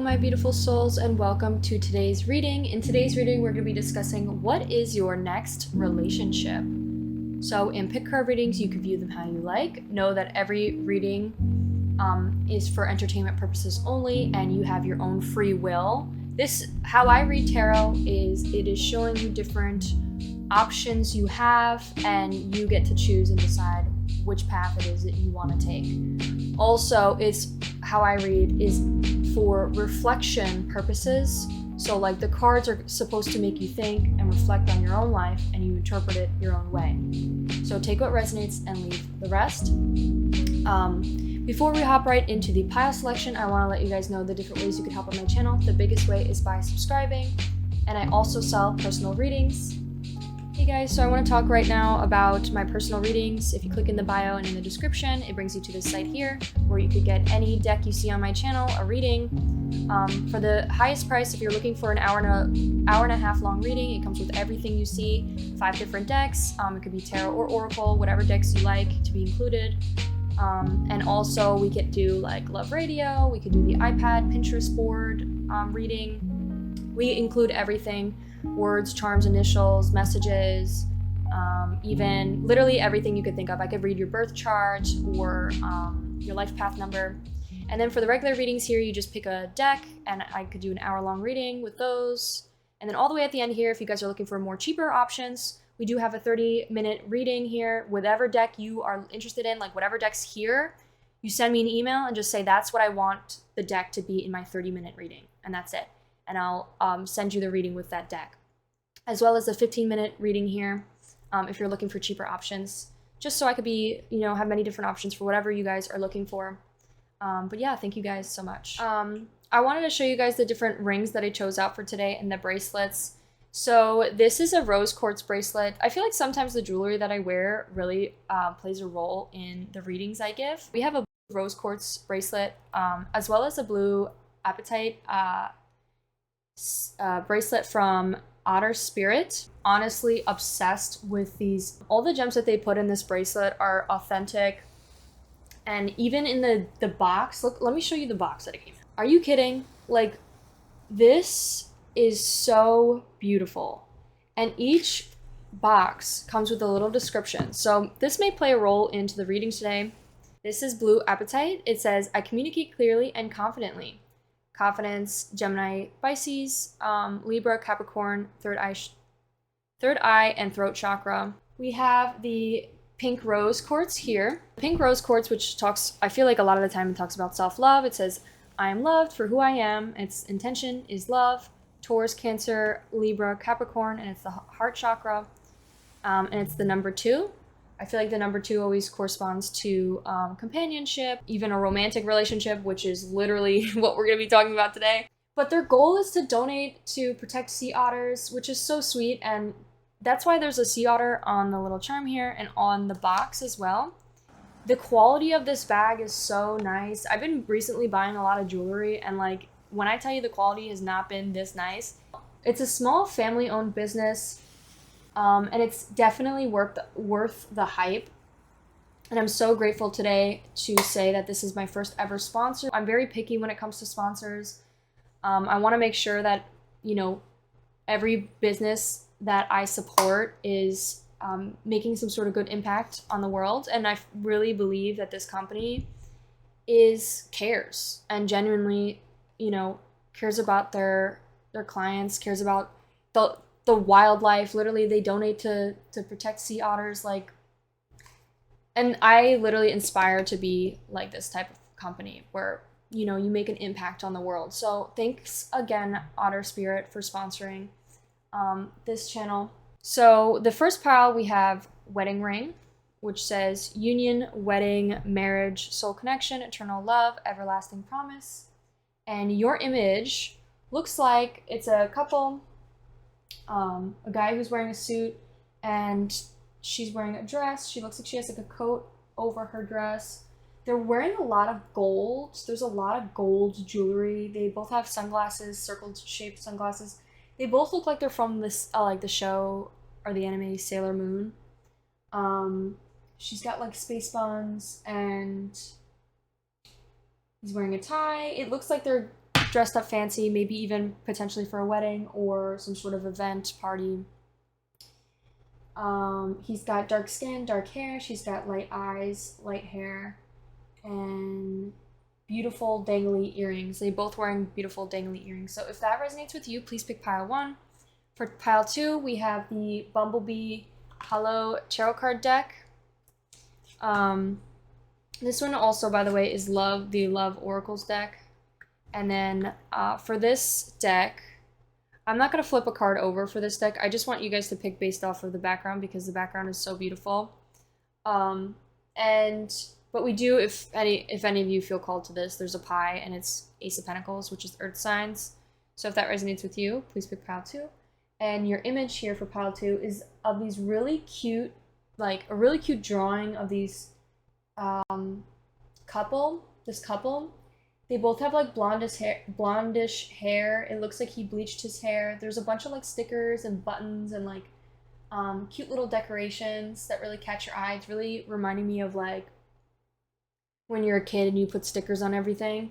Hello, my beautiful souls, and welcome to today's reading. In today's reading, we're going to be discussing what is your next relationship. So in pickacard readings, you can view them how you like. Know that every reading is for entertainment purposes only, and you have your own free will. How I read tarot it is showing you different options you have, and you get to choose and decide which path it is that you want to take. Also, how I read is for reflection purposes. So like the cards are supposed to make you think and reflect on your own life, and you interpret it your own way. So take what resonates and leave the rest. Before we hop right into the pile selection, I want to let you guys know the different ways you can help on my channel. The biggest way is by subscribing, and I also sell personal readings. Hey guys, so I want to talk right now about my personal readings. If you click in the bio and in the description, it brings you to this site here where you could get any deck you see on my channel, a reading. For the highest price, if you're looking for an hour and a half long reading, it comes with everything you see, 5 different decks. It could be tarot or oracle, whatever decks you like to be included. And also we could do like Love Radio, we could do the iPad, Pinterest board reading. We include everything. Words, charms, initials, messages, even literally everything you could think of. I could read your birth chart or your life path number. And then for the regular readings here, you just pick a deck, and I could do an hour-long reading with those. And then all the way at the end here, if you guys are looking for more cheaper options, we do have a 30-minute reading here. Whatever deck you are interested in, like whatever deck's here, you send me an email and just say, that's what I want the deck to be in my 30-minute reading, and that's it. And I'll send you the reading with that deck, as well as a 15-minute reading here if you're looking for cheaper options, just so I could have many different options for whatever you guys are looking for. But yeah, thank you guys so much. I wanted to show you guys the different rings that I chose out for today and the bracelets. So this is a rose quartz bracelet. I feel like sometimes the jewelry that I wear really plays a role in the readings I give. We have a rose quartz bracelet, as well as a blue apatite bracelet from Otter Spirit. Honestly obsessed with these. All the gems that they put in this bracelet are authentic, and even in the box, look, let me show you the box that it came in. Are you kidding? Like, this is so beautiful, and each box comes with a little description, so this may play a role into the reading today. This is blue apatite. It says, I communicate clearly and confidently. Confidence, Gemini, Pisces, Libra, Capricorn, third eye, and throat chakra. We have the pink rose quartz here. Pink rose quartz, which I feel like a lot of the time it talks about self-love. It says, I am loved for who I am. Its intention is love. Taurus, Cancer, Libra, Capricorn, and it's the heart chakra. And it's the number 2. I feel like the number 2 always corresponds to companionship, even a romantic relationship, which is literally what we're going to be talking about today. But their goal is to donate to protect sea otters, which is so sweet. And that's why there's a sea otter on the little charm here and on the box as well. The quality of this bag is so nice. I've been recently buying a lot of jewelry, and like when I tell you the quality has not been this nice. It's a small family-owned business. And it's definitely worth the hype. And I'm so grateful today to say that this is my first ever sponsor. I'm very picky when it comes to sponsors. I want to make sure that, every business that I support is making some sort of good impact on the world. And I really believe that this company cares and genuinely, cares about their clients, cares about the wildlife. Literally, they donate to protect sea otters, and I literally aspire to be like this type of company where you make an impact on the world. So thanks again, Otter Spirit, for sponsoring this channel. So the first pile, we have wedding ring, which says union, wedding, marriage, soul connection, eternal love, everlasting promise. And your image looks like it's a couple. A guy who's wearing a suit, and she's wearing a dress. She looks like she has like a coat over her dress. They're wearing a lot of gold. There's a lot of gold jewelry. They both have sunglasses, circle-shaped sunglasses. They both look like they're from this, like the show or the anime Sailor Moon. She's got like space buns, and he's wearing a tie. It looks like they're dressed up fancy, maybe even potentially for a wedding or some sort of event, party. He's got dark skin, dark hair. She's got light eyes, light hair, and beautiful dangly earrings. They both wearing beautiful dangly earrings. So if that resonates with you, please pick pile 1. For pile 2, we have the Bumblebee Hollow Tarot card deck. This one also, by the way, is the Love Oracles deck. And then for this deck, I'm not going to flip a card over for this deck. I just want you guys to pick based off of the background because the background is so beautiful. But we do, if any of you feel called to this, there's a pie and it's Ace of Pentacles, which is Earth signs. So if that resonates with you, please pick pile 2. And your image here for pile 2 is of these really cute, like a really cute drawing of these couple. They both have like blondish hair. It looks like he bleached his hair. There's a bunch of like stickers and buttons and like cute little decorations that really catch your eye. It's really reminding me of like when you're a kid and you put stickers on everything.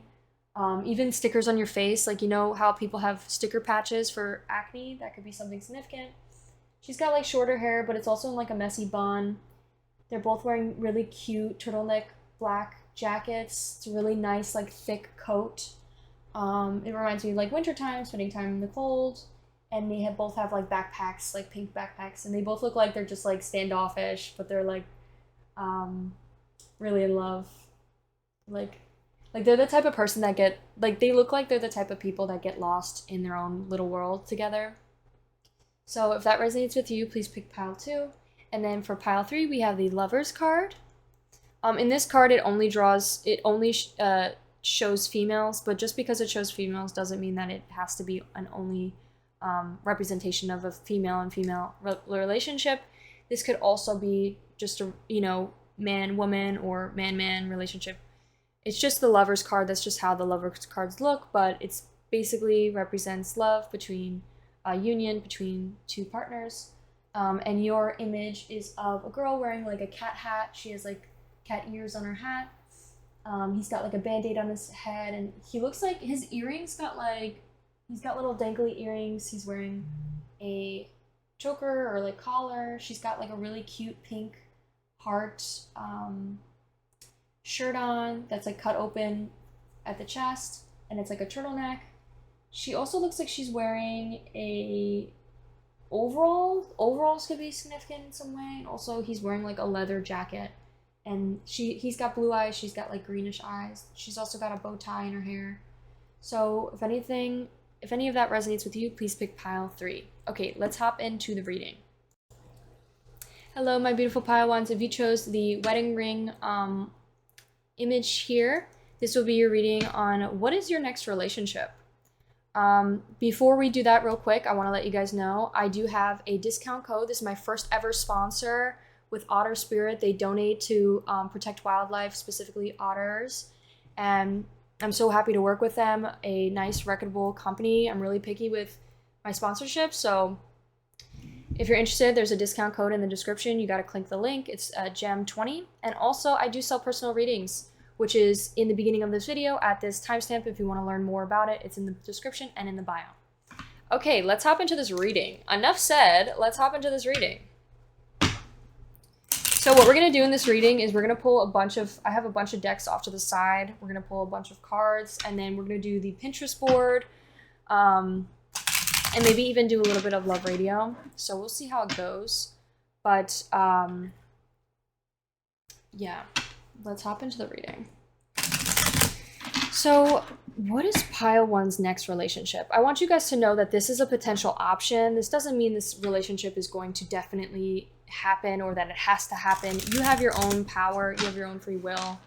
Even stickers on your face, like you know how people have sticker patches for acne? That could be something significant. She's got like shorter hair, but it's also in like a messy bun. They're both wearing really cute turtleneck black jackets. It's a really nice like thick coat. It reminds me of like wintertime, spending time in the cold. And they both have like backpacks, like pink backpacks, and they both look like they're just like standoffish, but they're like really in love. Like they're the type of person that they look like they're the type of people that get lost in their own little world together. So if that resonates with you, please pick pile 2. And then for pile 3, we have the Lovers card. In this card, it only shows females, but just because it shows females doesn't mean that it has to be an only representation of a female and female relationship. This could also be just a, man-woman or man-man relationship. It's just the Lovers card. That's just how the Lovers cards look, but it's basically represents love between a union between two partners. And your image is of a girl wearing like a cat hat. She has like cat ears on her hat. He's got like a band-aid on his head, and he looks like his earrings he's got little dangly earrings. He's wearing a choker or like collar. She's got like a really cute pink heart shirt on that's like cut open at the chest, and it's like a turtleneck. She also looks like she's wearing a overalls could be significant in some way. And also he's wearing like a leather jacket, and he's got blue eyes. She's got like greenish eyes. She's also got a bow tie in her hair. So if any of that resonates with you, please pick pile 3. Okay, let's hop into the reading. Hello, my beautiful pile 1s. If you chose the wedding ring image here, this will be your reading on what is your next relationship. Before we do that real quick, I want to let you guys know I do have a discount code. This is my first ever sponsor with Otter Spirit. They donate to protect wildlife, specifically otters, and I'm so happy to work with them. A nice, reputable company. I'm really picky with my sponsorship, so if you're interested, there's a discount code in the description. You got to click the link. It's GEM20. And also, I do sell personal readings, which is in the beginning of this video at this timestamp. If you want to learn more about it, it's in the description and in the bio. Okay, let's hop into this reading. Enough said, let's hop into this reading. So what we're going to do in this reading is we're going to pull I have a bunch of decks off to the side. We're going to pull a bunch of cards, and then we're going to do the Pinterest board, and maybe even do a little bit of love radio. So we'll see how it goes. But yeah, let's hop into the reading. So what is pile 1's next relationship? I want you guys to know that this is a potential option. This doesn't mean this relationship is going to definitely happen or that it has to happen. You have your own power. You have your own free will.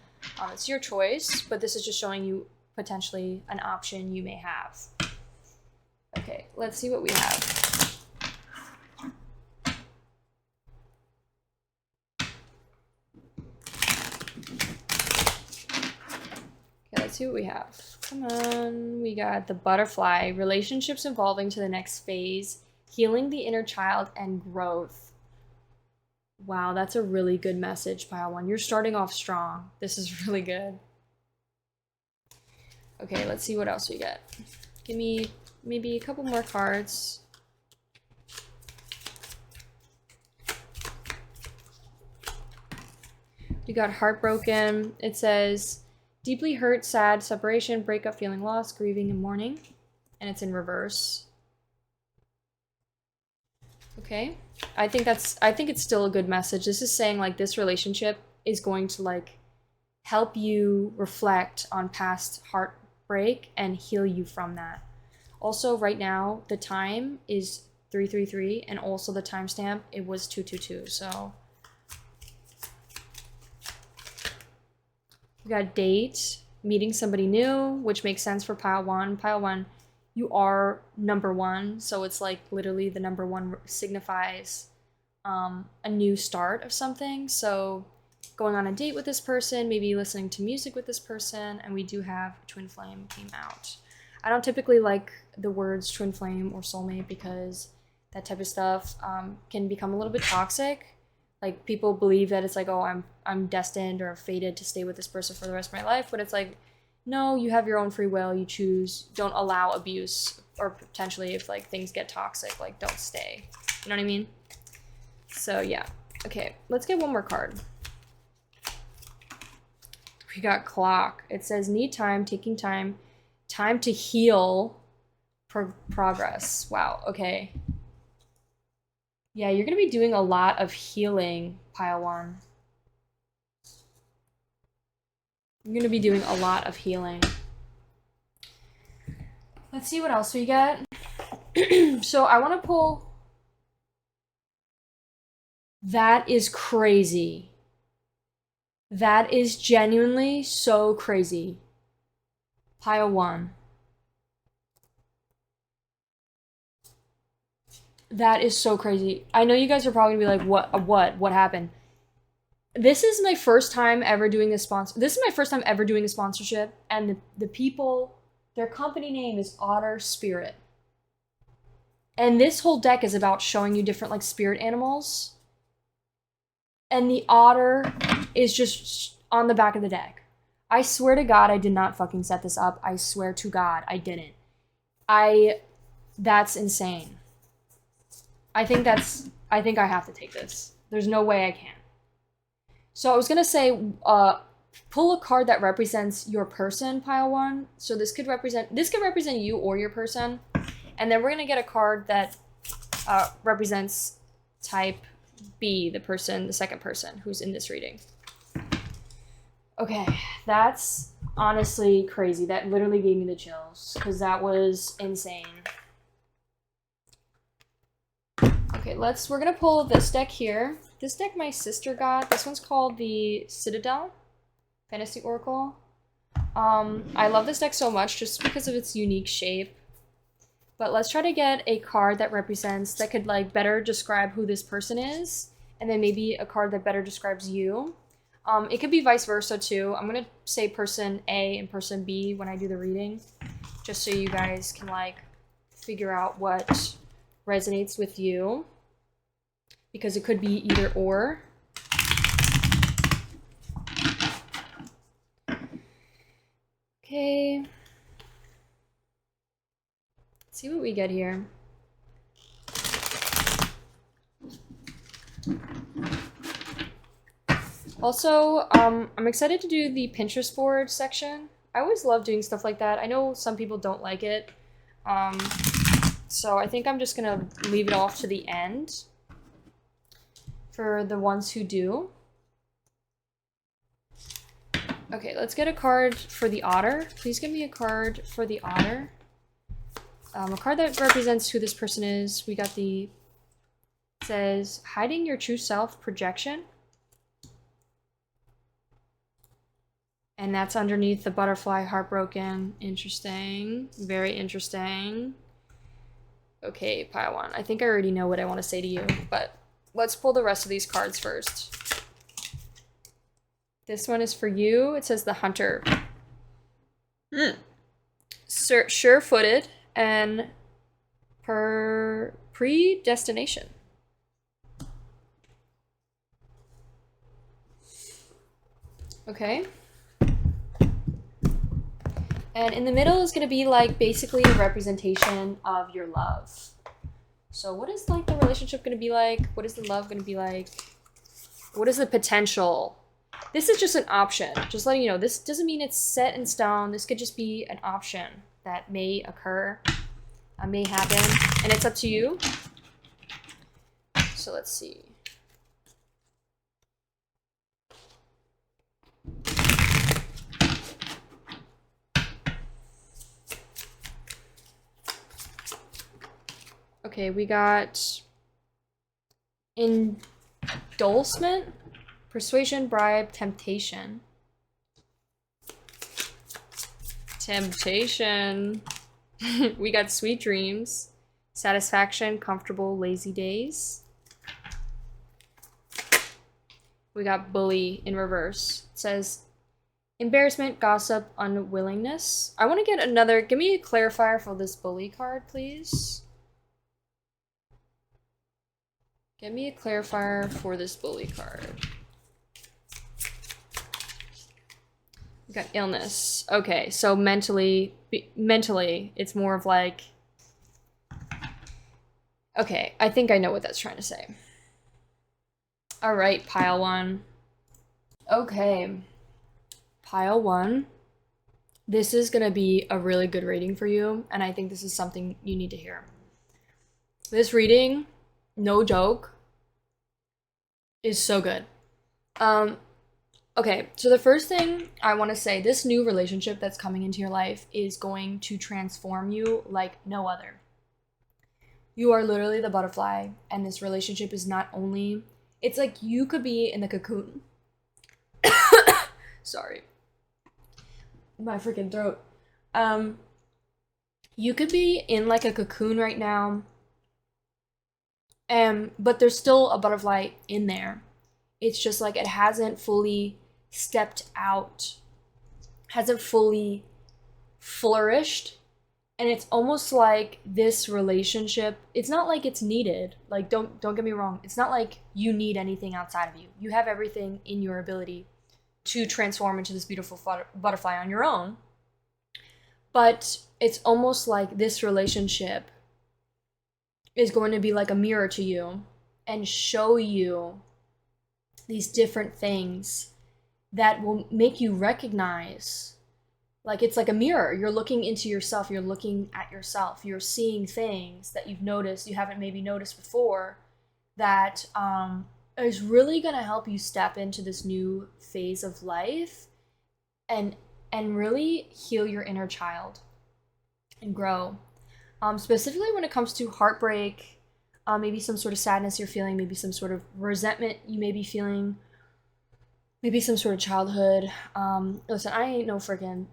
It's your choice, but this is just showing you potentially an option you may have. Okay, let's see what we have. Okay, let's see what we have. Come on. We got the Butterfly. Relationships evolving to the next phase. Healing the inner child and growth. Wow, that's a really good message, pile 1. You're starting off strong. This is really good. Okay, let's see what else we get. Give me maybe a couple more cards. We got heartbroken. It says deeply hurt, sad, separation, breakup, feeling lost, grieving, and mourning. And it's in reverse. Okay. I think it's still a good message. This is saying like this relationship is going to like help you reflect on past heartbreak and heal you from that. Also, right now, the time is 333, and also the timestamp, it was 222, so. We got date, meeting somebody new, which makes sense for pile one. Pile one, you are number one, so it's like literally the number one signifies a new start of something. So going on a date with this person, maybe listening to music with this person, and we do have twin flame came out. I don't typically like the words twin flame or soulmate because that type of stuff can become a little bit toxic. Like people believe that it's like, oh, I'm destined or fated to stay with this person for the rest of my life, but it's like, no, you have your own free will, you choose, don't allow abuse, or potentially if like things get toxic, like don't stay. You know what I mean? So yeah. Okay, let's get one more card. We got clock. It says need time, taking time, time to heal, progress. Wow, okay. Yeah, you're gonna be doing a lot of healing, pile one. You're gonna be doing a lot of healing. Let's see what else we get. So I want to pull. That is crazy. That is genuinely so crazy. Pile one. That is so crazy. I know you guys are probably gonna be like, what happened? This is my first time ever doing this This is my first time ever doing a sponsorship, and the people, their company name is Otter Spirit. And this whole deck is about showing you different like spirit animals. And the otter is just on the back of the deck. I swear to God, I did not fucking set this up. I swear to God, I didn't. That's insane. I think I have to take this. There's no way I can. So I was gonna say, pull a card that represents your person, pile one. So this could represent you or your person. And then we're gonna get a card that represents type B, the second person who's in this reading. Okay, that's honestly crazy. That literally gave me the chills because that was insane. Okay, we're gonna pull this deck here. This deck my sister got. This one's called the Citadel Fantasy Oracle. I love this deck so much just because of its unique shape. But let's try to get a card that could like better describe who this person is, and then maybe a card that better describes you. It could be vice versa too. I'm gonna say person A and person B when I do the reading, just so you guys can like figure out what resonates with you, because it could be either or. Okay. Let's see what we get here. Also, I'm excited to do the Pinterest board section. I always love doing stuff like that. I know some people don't like it. So I think I'm just gonna leave it off to the end for the ones who do. Okay, let's get a card for the otter. Please give me a card for the otter. A card that represents who this person is. We got it says, hiding your true self projection. And that's underneath the butterfly heartbroken. Interesting. Very interesting. Okay, pile one. I think I already know what I want to say to you, but let's pull the rest of these cards first. This one is for you. It says the hunter. Sure-footed and predestination. Okay. And in the middle is going to be like basically a representation of your love. So what is like the relationship going to be like? What is the love going to be like? What is the potential? This is just an option. Just letting you know, this doesn't mean it's set in stone. This could just be an option that may occur, may happen, and it's up to you. So let's see. Okay, we got indulgement, persuasion, bribe, temptation. Temptation. We got sweet dreams, satisfaction, comfortable, lazy days. We got bully in reverse. It says embarrassment, gossip, unwillingness. I want to get another, give me a clarifier for this bully card, please. Give me a clarifier for this bully card. We got illness. Okay, so mentally, it's more of like, okay, I think I know what that's trying to say. All right, pile one. Okay, pile one. This is gonna be a really good reading for you, and I think this is something you need to hear. This reading, no joke, is so good. Okay, so the first thing I want to say, this new relationship that's coming into your life is going to transform you like no other. You are literally the butterfly, and this relationship is not only, it's like you could be in the cocoon. Sorry. My freaking throat. You could be in like a cocoon right now, but there's still a butterfly in there. It's just like it hasn't fully stepped out, hasn't fully flourished. And it's almost like this relationship, it's not like it's needed. Like, don't get me wrong. It's not like you need anything outside of you. You have everything in your ability to transform into this beautiful butterfly on your own. But it's almost like this relationship is going to be like a mirror to you and show you these different things that will make you recognize, like it's like a mirror. You're looking into yourself, you're looking at yourself, you're seeing things that you've noticed, you haven't maybe noticed before, that is really going to help you step into this new phase of life and really heal your inner child and grow. Specifically when it comes to heartbreak, maybe some sort of sadness you're feeling, maybe some sort of resentment you may be feeling, maybe some sort of childhood. Listen, I ain't no freaking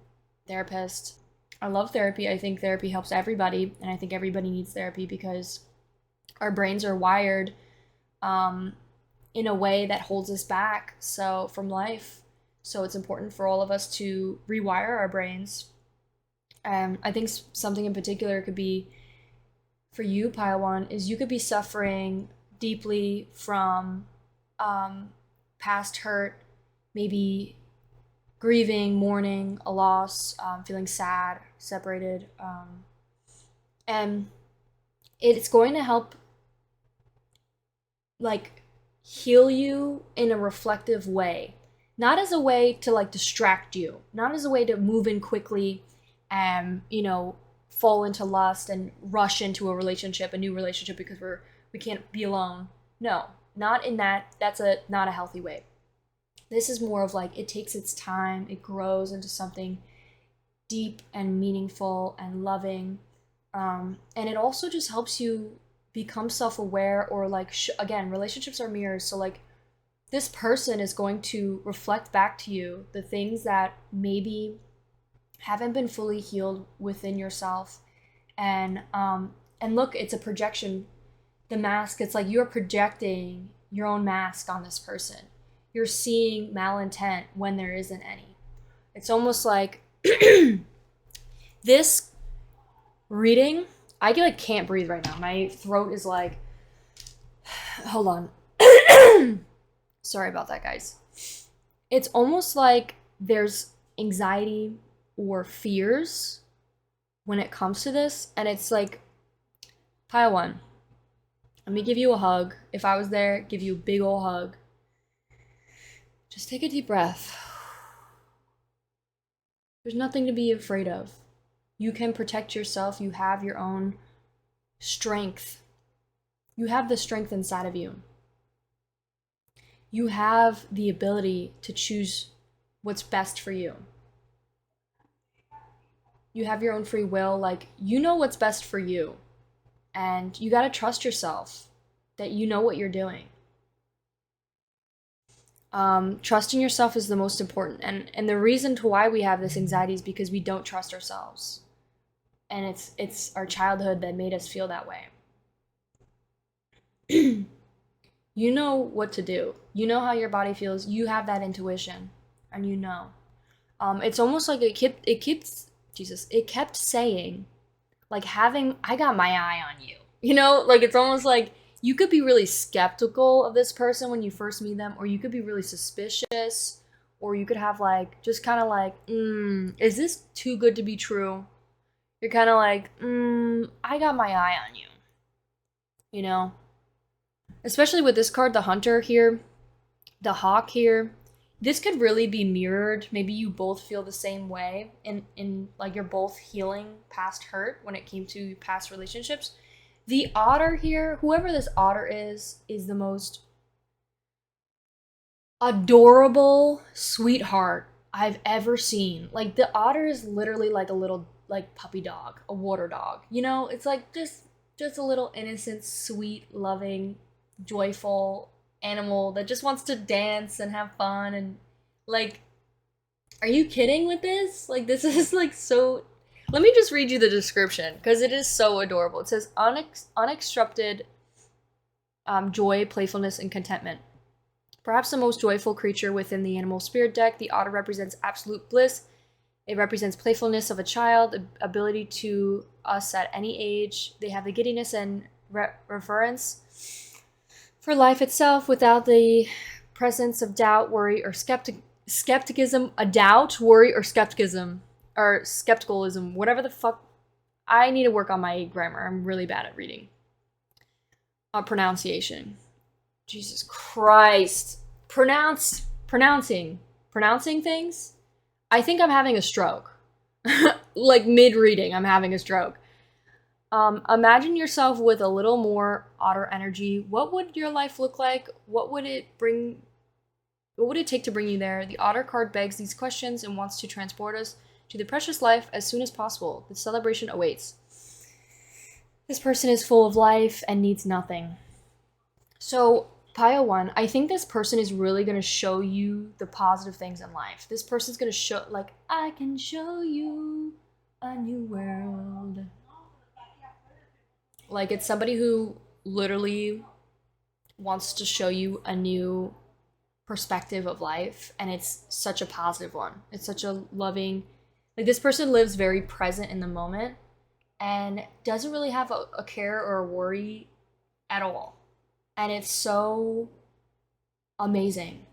therapist. I love therapy. I think therapy helps everybody, and I think everybody needs therapy because our brains are wired in a way that holds us back from life. So it's important for all of us to rewire our brains. I think something in particular could be, for you, pile one, is you could be suffering deeply from past hurt, maybe grieving, mourning a loss, feeling sad, separated. And it's going to help like heal you in a reflective way. Not as a way to like distract you, not as a way to move in quickly and, fall into lust and rush into a new relationship because we can't be alone. No, not in that. That's not a healthy way. This is more of like, it takes its time, it grows into something deep and meaningful and loving. And it also just helps you become self-aware, or like, again, relationships are mirrors. So like this person is going to reflect back to you the things that maybe haven't been fully healed within yourself. And look, it's a projection. The mask, it's like you're projecting your own mask on this person. You're seeing malintent when there isn't any. It's almost like this reading, I like can't breathe right now. My throat is like, hold on. Sorry about that, guys. It's almost like there's anxiety or fears when it comes to this. And it's like, pile one, let me give you a hug. If I was there, give you a big ol' hug. Just take a deep breath. There's nothing to be afraid of. You can protect yourself. You have your own strength. You have the strength inside of you. You have the ability to choose what's best for you. You have your own free will. Like, you know what's best for you. And you got to trust yourself that you know what you're doing. Trusting yourself is the most important. And the reason to why we have this anxiety is because we don't trust ourselves. And it's our childhood that made us feel that way. You know what to do. You know how your body feels. You have that intuition, and you know. It's almost like it kept saying, like, I got my eye on you. You know, like, it's almost like you could be really skeptical of this person when you first meet them, or you could be really suspicious, or you could have like, just kind of like, is this too good to be true? You're kind of like, I got my eye on you. You know? Especially with this card, the Hunter here, the Hawk here. This could really be mirrored. Maybe you both feel the same way, in like you're both healing past hurt when it came to past relationships. The Otter here, whoever this Otter is the most adorable sweetheart I've ever seen. Like, the Otter is literally like a little, like, puppy dog, a water dog. You know, it's like just a little innocent, sweet, loving, joyful animal that just wants to dance and have fun. And like, are you kidding with this? Like, this is like so. Let me just read you the description because it is so adorable. It says unextrupted joy, playfulness, and contentment. Perhaps the most joyful creature within the animal spirit deck, the otter represents absolute bliss. It represents playfulness of a child, ability to us at any age. They have the giddiness and reverence for life itself without the presence of doubt, worry, or skepticism. A doubt, worry, or skepticism, or skepticalism, whatever the fuck. I need to work on my grammar. I'm really bad at reading. Pronunciation. Jesus Christ. Pronouncing things. I think I'm having a stroke. Like, mid-reading, I'm having a stroke. Imagine yourself with a little more otter energy. What would your life look like? What would it take to bring you there? The otter card begs these questions and wants to transport us to the precious life as soon as possible. The celebration awaits. This person is full of life and needs nothing. So, pile one, I think this person is really going to show you the positive things in life. This person's going to show, like, I can show you a new world. Like, it's somebody who literally wants to show you a new perspective of life, and it's such a positive one. It's such a loving, like, this person lives very present in the moment and doesn't really have a care or a worry at all. And it's so amazing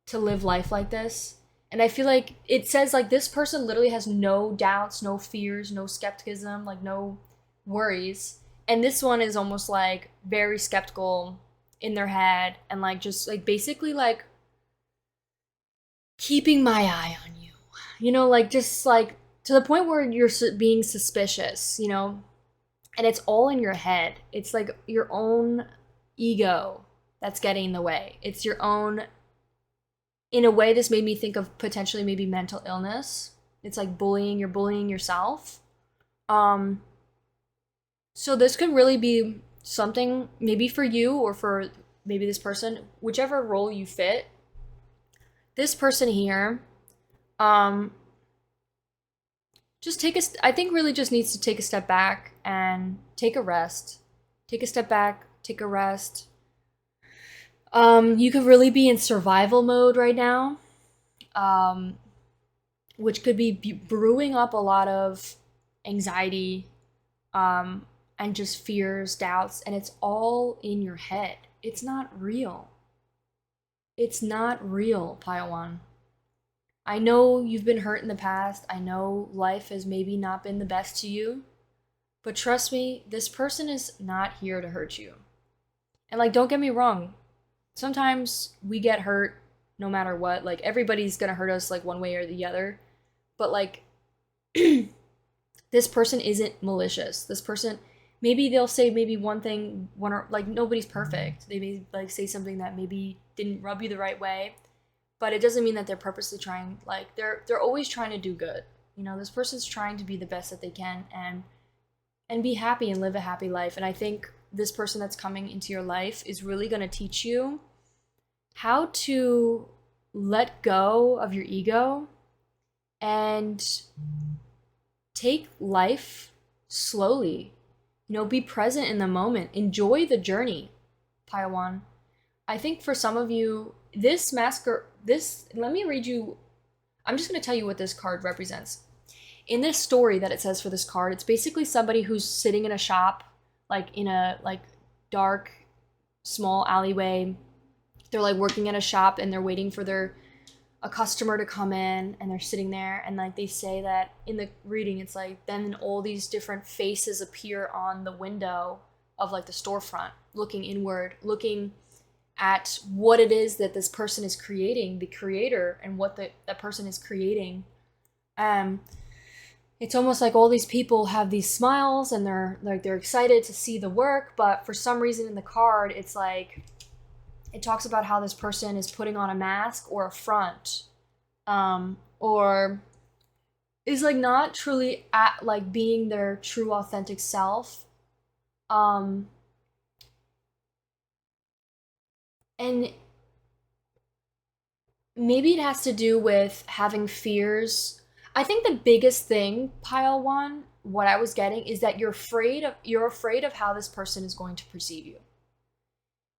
to live life like this. And I feel like it says, like, this person literally has no doubts, no fears, no skepticism, like, no worries. And this one is almost like very skeptical in their head and like just like basically like keeping my eye on you, you know, like just like to the point where you're being suspicious, you know, and it's all in your head. It's like your own ego that's getting in the way. It's your own, in a way, this made me think of potentially maybe mental illness. It's like bullying, you're bullying yourself. So this could really be something maybe for you or for maybe this person, whichever role you fit. This person here, just I think really just needs to take a step back and take a rest. Take a step back, take a rest. You could really be in survival mode right now, which could be brewing up a lot of anxiety, and just fears, doubts, and it's all in your head. It's not real. It's not real, Pile One. I know you've been hurt in the past. I know life has maybe not been the best to you. But trust me, this person is not here to hurt you. And like, don't get me wrong. Sometimes we get hurt no matter what. Like, everybody's gonna hurt us like one way or the other. But like, this person isn't malicious. This person, maybe they'll say maybe one thing, one or like nobody's perfect. They may like say something that maybe didn't rub you the right way, but it doesn't mean that they're purposely trying. Like they're always trying to do good. You know, this person's trying to be the best that they can and be happy and live a happy life. And I think this person that's coming into your life is really going to teach you how to let go of your ego and take life slowly. You know, be present in the moment. Enjoy the journey, Paiwan. I think for some of you, let me read you, I'm just going to tell you what this card represents. In this story that it says for this card, it's basically somebody who's sitting in a shop, like in a like dark, small alleyway. They're like working at a shop and they're waiting for a customer to come in, and they're sitting there, and like they say that in the reading, it's like then all these different faces appear on the window of like the storefront, looking inward, looking at what it is that this person is creating, the creator, and what that person is creating. It's almost like all these people have these smiles and they're excited to see the work, but for some reason in the card, it's like it talks about how this person is putting on a mask or a front, or is like not truly at like being their true authentic self. And maybe it has to do with having fears. I think the biggest thing, pile one, what I was getting is that you're afraid of how this person is going to perceive you.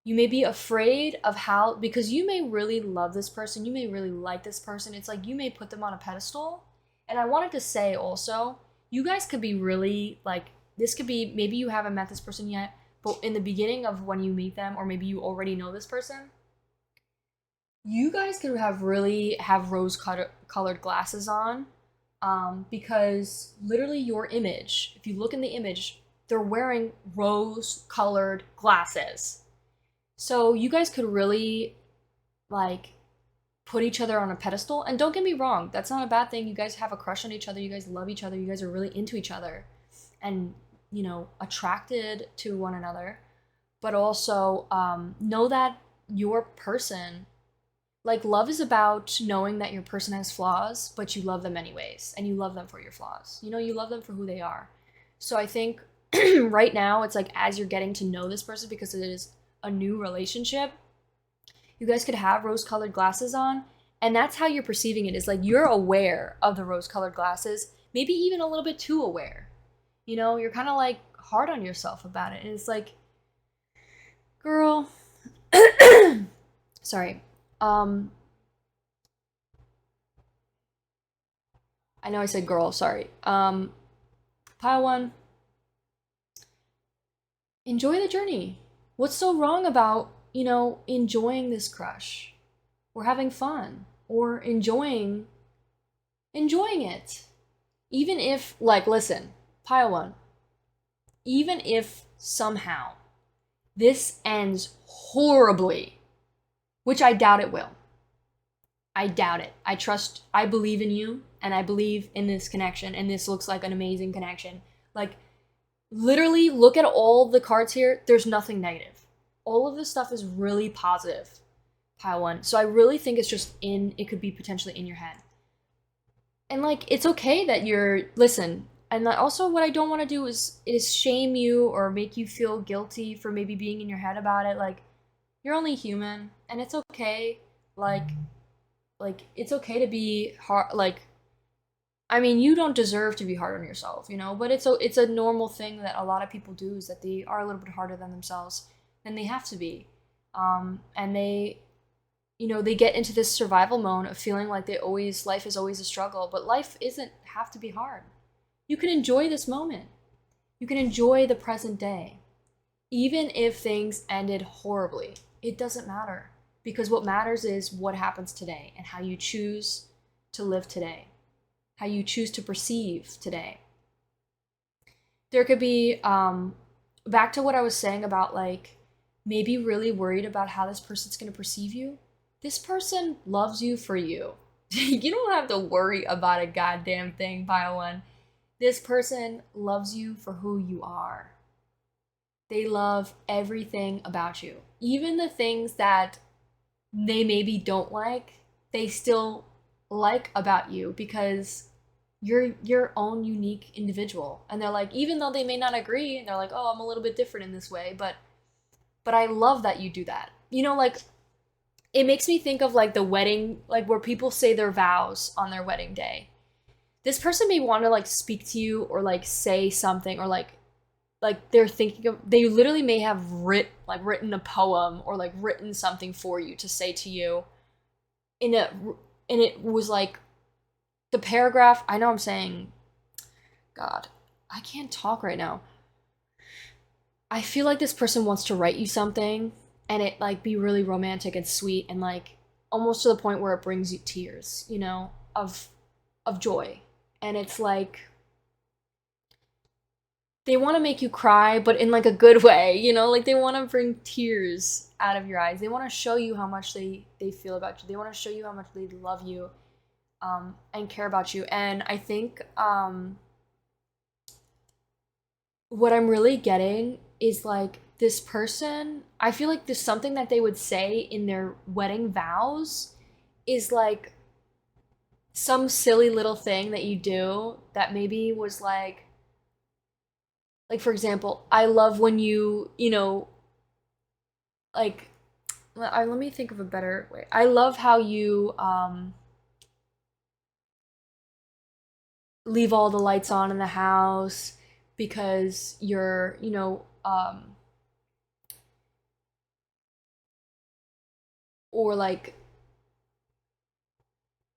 You may be afraid of how, because you may really love this person, you may really like this person. It's like you may put them on a pedestal. And I wanted to say also, you guys could be really like, this could be, maybe you haven't met this person yet, but in the beginning of when you meet them, or maybe you already know this person, you guys could have rose colored glasses on, because literally your image, if you look in the image, they're wearing rose colored glasses. So you guys could really like put each other on a pedestal. And don't get me wrong, that's not a bad thing. You guys have a crush on each other. You guys love each other. You guys are really into each other and, you know, attracted to one another. But also know that your person, like, love is about knowing that your person has flaws, but you love them anyways. And you love them for your flaws. You know, you love them for who they are. So I think right now it's like as you're getting to know this person, because it is a new relationship, you guys could have rose-colored glasses on, and that's how you're perceiving it, is like you're aware of the rose-colored glasses, maybe even a little bit too aware. You know, you're kind of like hard on yourself about it, and it's like, girl, sorry, I know I said girl, sorry. Pile one, enjoy the journey. What's so wrong about, you know, enjoying this crush or having fun or enjoying it? Even if, like, listen, pile one, even if somehow this ends horribly, which I doubt it will. I doubt it. I believe in you, and I believe in this connection, and this looks like an amazing connection. Like, literally, look at all the cards here. There's nothing negative. All of this stuff is really positive, pile one. So I really think it's just it could be potentially in your head. And like, it's okay that listen, and also what I don't want to do is shame you or make you feel guilty for maybe being in your head about it. Like, you're only human, and it's okay. Like it's okay to be hard. Like, I mean, you don't deserve to be hard on yourself, you know, but it's a normal thing that a lot of people do, is that they are a little bit harder than themselves than they have to be. And they, you know, they get into this survival mode of feeling like life is always a struggle, but life isn't have to be hard. You can enjoy this moment. You can enjoy the present day. Even if things ended horribly, it doesn't matter, because what matters is what happens today and how you choose to live today, how you choose to perceive today. There could be, back to what I was saying about like maybe really worried about how this person's going to perceive you. This person loves you for you. You don't have to worry about a goddamn thing, pile one. This person loves you for who you are. They love everything about you. Even the things that they maybe don't like, they still like about you because you're your own unique individual. And they're like, even though they may not agree, and they're like, oh, I'm a little bit different in this way, but I love that you do that. You know, like it makes me think of like the wedding, like where people say their vows on their wedding day. This person may want to like speak to you or like say something or like they're thinking of, they literally may have written a poem or like written something for you to say to you in a, and it was like the paragraph, I know I'm saying, God, I can't talk right now. I feel like this person wants to write you something and it like be really romantic and sweet and like almost to the point where it brings you tears, you know, of joy. And it's like they want to make you cry, but in like a good way, you know, like they want to bring tears out of your eyes. They want to show you how much they feel about you. They want to show you how much they love you, and care about you. And I think what I'm really getting is like this person, I feel like there's something that they would say in their wedding vows is like some silly little thing that you do that maybe was like for example, I love when you know, like, let me think of a better way. I love how you leave all the lights on in the house because you're, you know, or like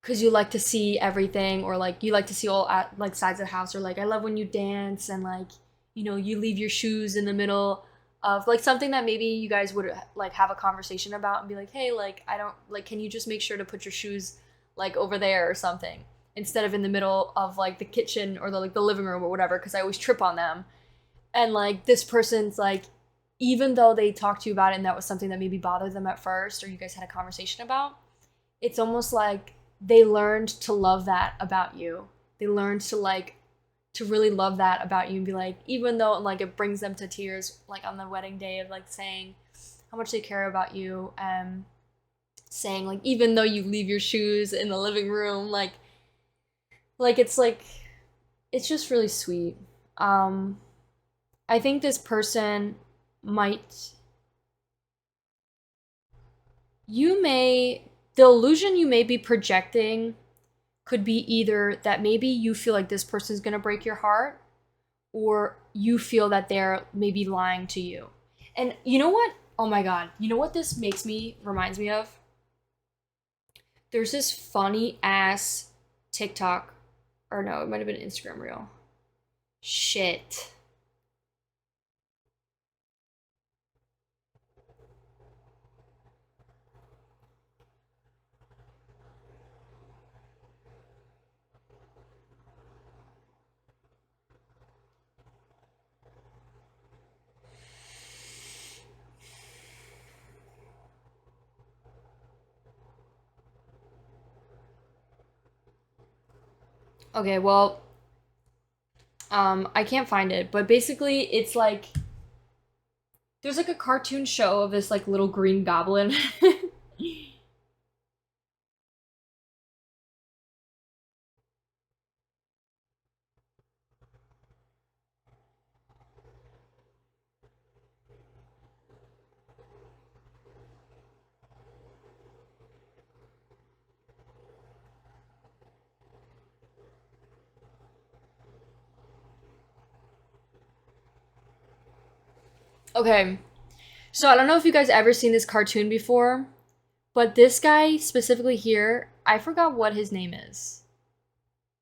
because you like to see everything, or like you like to see all like sides of the house, or like I love when you dance and like, you know, you leave your shoes in the middle of like something that maybe you guys would like have a conversation about and be like, hey, like I don't like, can you just make sure to put your shoes like over there or something instead of in the middle of like the kitchen or the like the living room or whatever, because I always trip on them. And like this person's like, even though they talked to you about it and that was something that maybe bothered them at first or you guys had a conversation about, it's almost like they learned to love that about you. They learned to like to really love that about you and be like, even though like it brings them to tears like on the wedding day of like saying how much they care about you, and saying like even though you leave your shoes in the living room, like it's like it's just really sweet. I think this person might, you may, the illusion you may be projecting could be either that maybe you feel like this person's gonna break your heart, or you feel that they're maybe lying to you. And you know what? Oh my God. You know what this reminds me of? There's this funny ass TikTok, or no, it might have been an Instagram reel. Shit. Okay, well, I can't find it, but basically it's like there's like a cartoon show of this like little green goblin. Okay, so I don't know if you guys ever seen this cartoon before, but this guy specifically here, I forgot what his name is,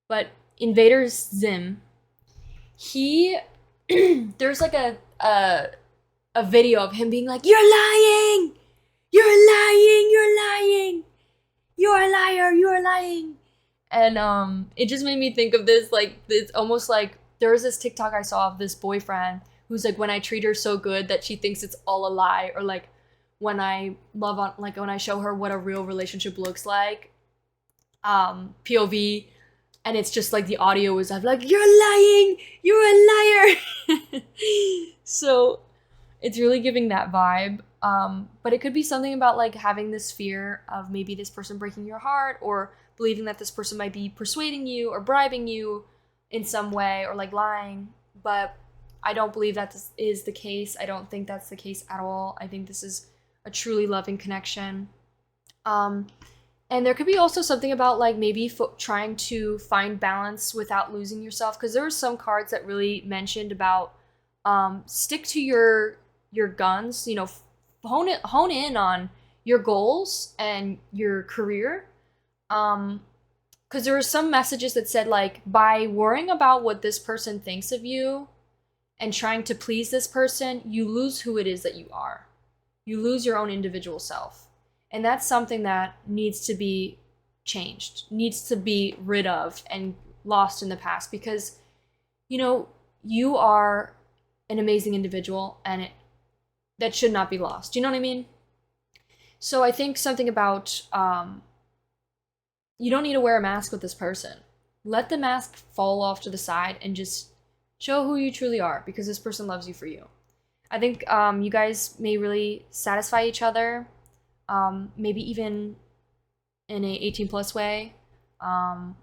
but Invader Zim, he there's like a video of him being like, "You're lying, you're lying, you're lying, you're a liar, you're lying," And it just made me think of this, like, it's almost like there was this TikTok I saw of this boyfriend who's like, when I treat her so good that she thinks it's all a lie, or like when I love on, like when I show her what a real relationship looks like, POV, and it's just like the audio is of like, you're lying, you're a liar. So it's really giving that vibe. But it could be something about like having this fear of maybe this person breaking your heart, or believing that this person might be persuading you or bribing you in some way, or like lying. But I don't believe that this is the case. I don't think that's the case at all. I think this is a truly loving connection. And there could be also something about like maybe trying to find balance without losing yourself, because there were some cards that really mentioned about stick to your guns, you know, hone in on your goals and your career. Because there were some messages that said like, by worrying about what this person thinks of you and trying to please this person, you lose who it is that you are. You lose your own individual self. And that's something that needs to be changed, needs to be rid of and lost in the past, because, you know, you are an amazing individual, and that should not be lost. You know what I mean? So I think something about, you don't need to wear a mask with this person. Let the mask fall off to the side and just show who you truly are, because this person loves you for you. I think you guys may really satisfy each other, maybe even in a 18 plus way. I'm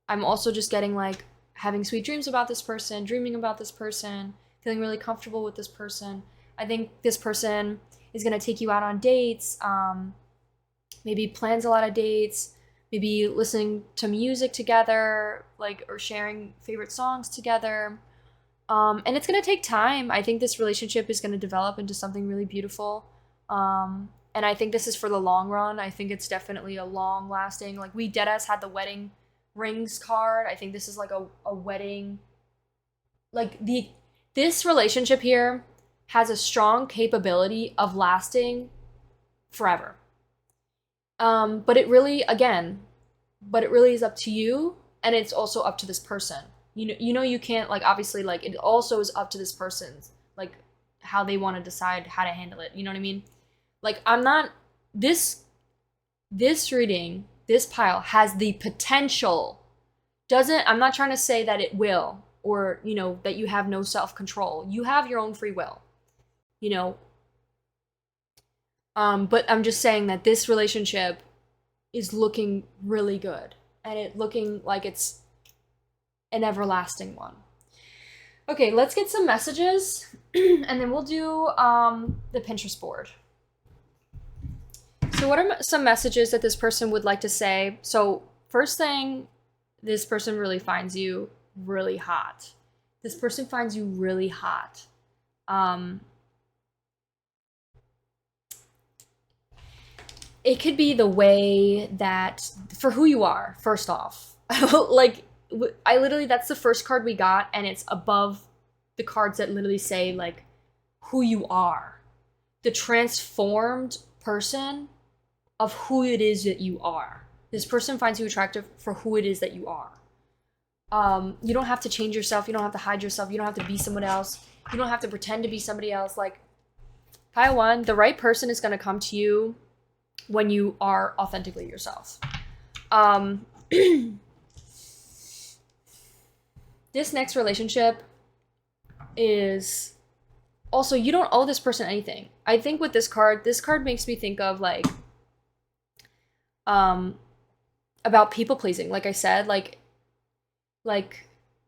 also just getting like having sweet dreams about this person, dreaming about this person, feeling really comfortable with this person. I think this person is going to take you out on dates, maybe plans a lot of dates, maybe listening to music together, like, or sharing favorite songs together. And it's going to take time. I think this relationship is going to develop into something really beautiful. And I think this is for the long run. I think it's definitely a long lasting, like we deadass had the wedding rings card. I think this is like a wedding, like this relationship here has a strong capability of lasting forever. But it really, again, but it really is up to you, and it's also up to this person. You know, you can't, like, obviously, like, it also is up to this person's, like, how they want to decide how to handle it. You know what I mean? Like, I'm not, this reading, this pile has the potential, I'm not trying to say that it will, or, you know, that you have no self-control. You have your own free will, you know. But I'm just saying that this relationship is looking really good, and it looking like it's an everlasting one. Okay, let's get some messages, and then we'll do the Pinterest board. So what are some messages that this person would like to say? So first thing, this person really finds you really hot. This person finds you really hot. It could be the way that, for who you are, first off. Like, I literally, that's the first card we got, and it's above the cards that literally say, like, who you are. The transformed person of who it is that you are. This person finds you attractive for who it is that you are. You don't have to change yourself. You don't have to hide yourself. You don't have to be someone else. You don't have to pretend to be somebody else. Like, pile one, the right person is going to come to you when you are authentically yourself. This next relationship is also, you don't owe this person anything. I think with this card makes me think of like, about people pleasing. Like I said, like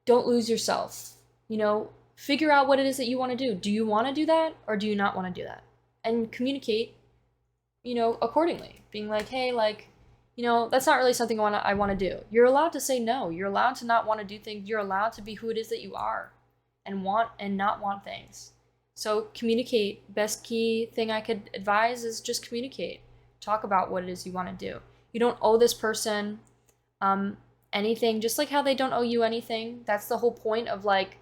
don't lose yourself, you know, figure out what it is that you want to do. Do you want to do that, or do you not want to do that? And communicate, you know, accordingly, being like, hey, like, you know, that's not really something I want to do. You're allowed to say no. You're allowed to not want to do things. You're allowed to be who it is that you are, and want and not want things. So communicate. Best key thing I could advise is just communicate. Talk about what it is you want to do. You don't owe this person anything, just like how they don't owe you anything. That's the whole point of like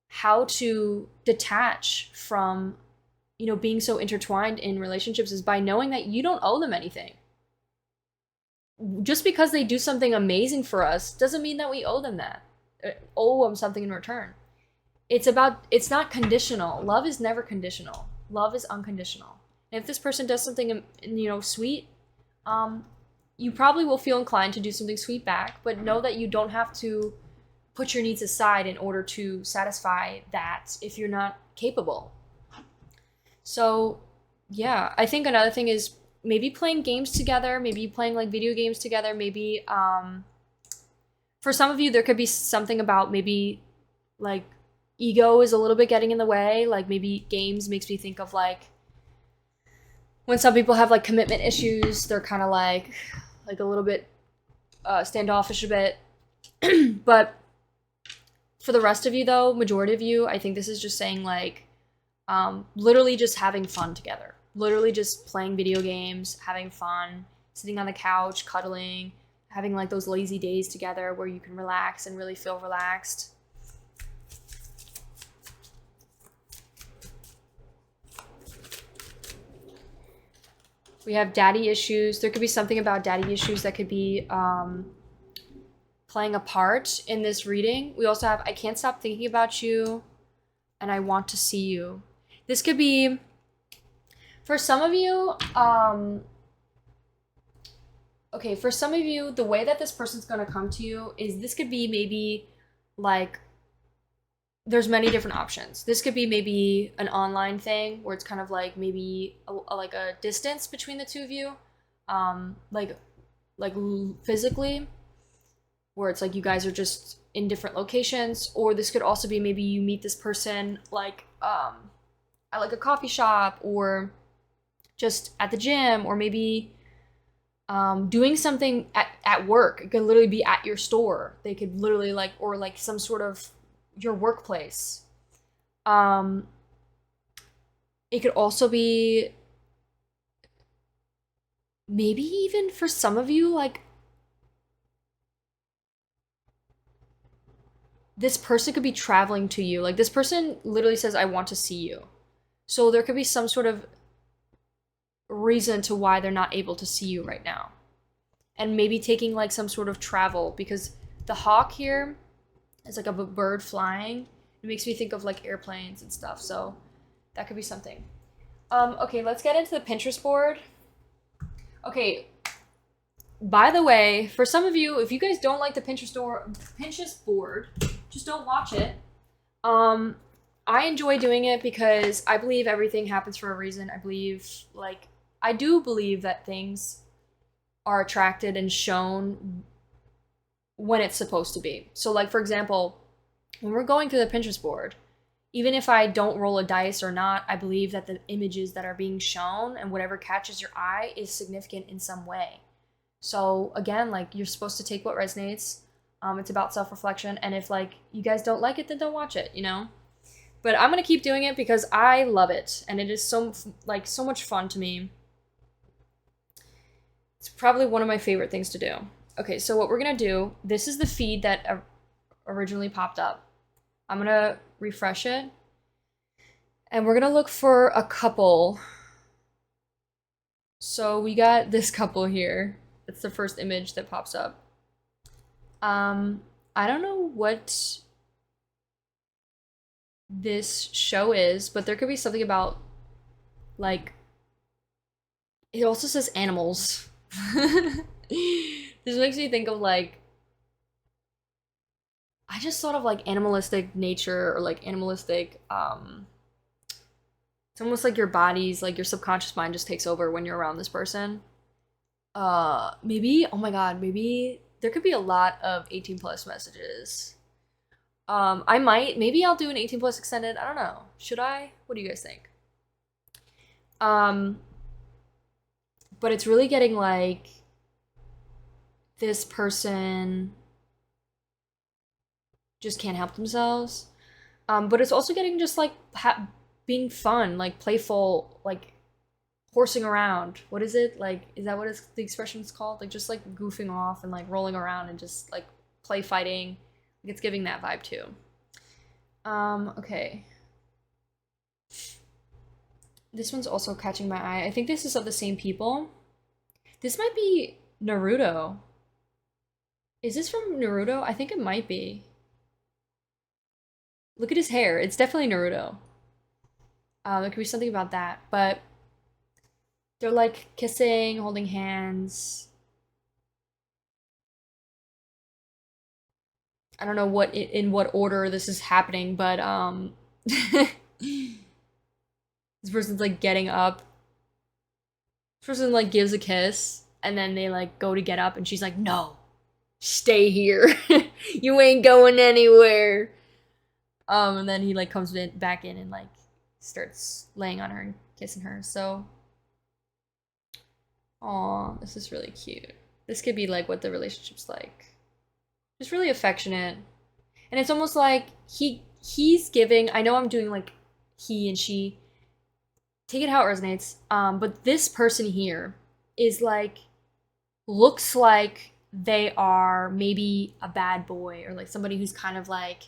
how to detach from, you know, being so intertwined in relationships, is by knowing that you don't owe them anything. just because they do something amazing for us doesn't mean that we owe them that, owe them something in return. It's not conditional. Love is never conditional. Love is unconditional. And if this person does something, sweet, you probably will feel inclined to do something sweet back, but know that you don't have to put your needs aside in order to satisfy that if you're not capable. So, yeah, I think another thing is maybe playing games together, maybe playing like video games together, maybe for some of you there could be something about maybe like ego is a little bit getting in the way, like maybe games makes me think of like when some people have like commitment issues, they're kind of like a little bit standoffish a bit. But for the rest of you though, majority of you, I think this is just saying like literally just having fun together, literally just playing video games, having fun, sitting on the couch, cuddling, having like those lazy days together where you can relax and really feel relaxed. We have daddy issues. There could be something about daddy issues that could be playing a part in this reading. We also have I can't stop thinking about you and I want to see you. This could be, for some of you, okay, for some of you, the way that this person's going to come to you is this could be maybe like, there's many different options. This could be maybe an online thing where it's kind of like maybe like a distance between the two of you, like physically, where it's like you guys are just in different locations. Or this could also be maybe you meet this person like at like a coffee shop or just at the gym, or maybe doing something at work. It could literally be at your store. They could literally like, or like some sort of your workplace. It could also be maybe even for some of you, like this person could be traveling to you. Like this person literally says, I want to see you. So there could be some sort of reason to why they're not able to see you right now. And maybe taking like some sort of travel, because the hawk here is like a bird flying. It makes me think of like airplanes and stuff. So that could be something. Okay, let's get into the Pinterest board. Okay, by the way, for some of you, if you guys don't like the Pinterest board, just don't watch it. I enjoy doing it because I believe everything happens for a reason. I do believe that things are attracted and shown when it's supposed to be. So like, for example, when we're going through the Pinterest board, even if I don't roll a dice or not, I believe that the images that are being shown and whatever catches your eye is significant in some way. So again, like you're supposed to take what resonates. It's about self-reflection. And if like you guys don't like it, then don't watch it, But I'm going to keep doing it because I love it. And it is so much fun to me. It's probably one of my favorite things to do. Okay, so what we're going to do, this is the feed that originally popped up. I'm going to refresh it. And we're going to look for a couple. So we got this couple here. It's the first image that pops up. I don't know what this show is, but there could be something about, like, it also says animals. This makes me think of, like, I just thought of, like, animalistic nature or, like, animalistic, it's almost like your body's, like, your subconscious mind just takes over when you're around this person. Maybe, oh my god, maybe there could be a lot of 18 plus messages. Maybe I'll do an 18 plus extended. I don't know. Should I? What do you guys think? But it's really getting like this person just can't help themselves. But it's also getting just like being fun, like playful, like horsing around. What is it? Like, is that what the expression is called? Like just like goofing off and like rolling around and just like play fighting. Like it's giving that vibe too. Okay. This one's also catching my eye. I think this is of the same people. This might be Naruto. Is this from Naruto? I think it might be. Look at his hair. It's definitely Naruto. There could be something about that, but they're like kissing, holding hands. I don't know what in what order this is happening, but this person's like getting up. This person like gives a kiss, and then they like go to get up, and she's like, "No, stay here. You ain't going anywhere." And then he like comes back in and like starts laying on her and kissing her. So, aw, this is really cute. This could be like what the relationship's like. Just really affectionate. And it's almost like he's giving, I know I'm doing like he and she, take it how it resonates. But this person here is like, looks like they are maybe a bad boy or like somebody who's kind of like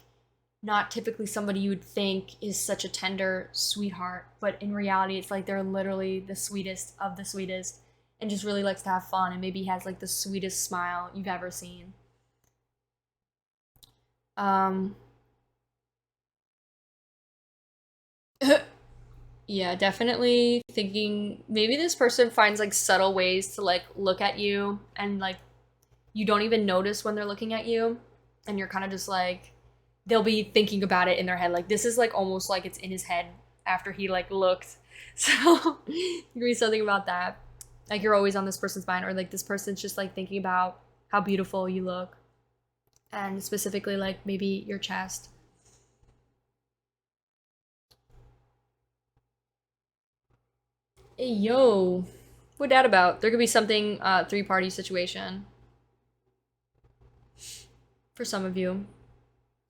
not typically somebody you would think is such a tender sweetheart, but in reality it's like they're literally the sweetest of the sweetest and just really likes to have fun and maybe has like the sweetest smile you've ever seen. Um, yeah, definitely thinking maybe this person finds like subtle ways to like look at you and like you don't even notice when they're looking at you and you're kind of just like they'll be thinking about it in their head like this is like almost like it's in his head after he like looked. So there could be something about that. Like you're always on this person's mind or like this person's just like thinking about how beautiful you look and specifically like maybe your chest. Hey, yo, what that about? There could be something three-party situation for some of you,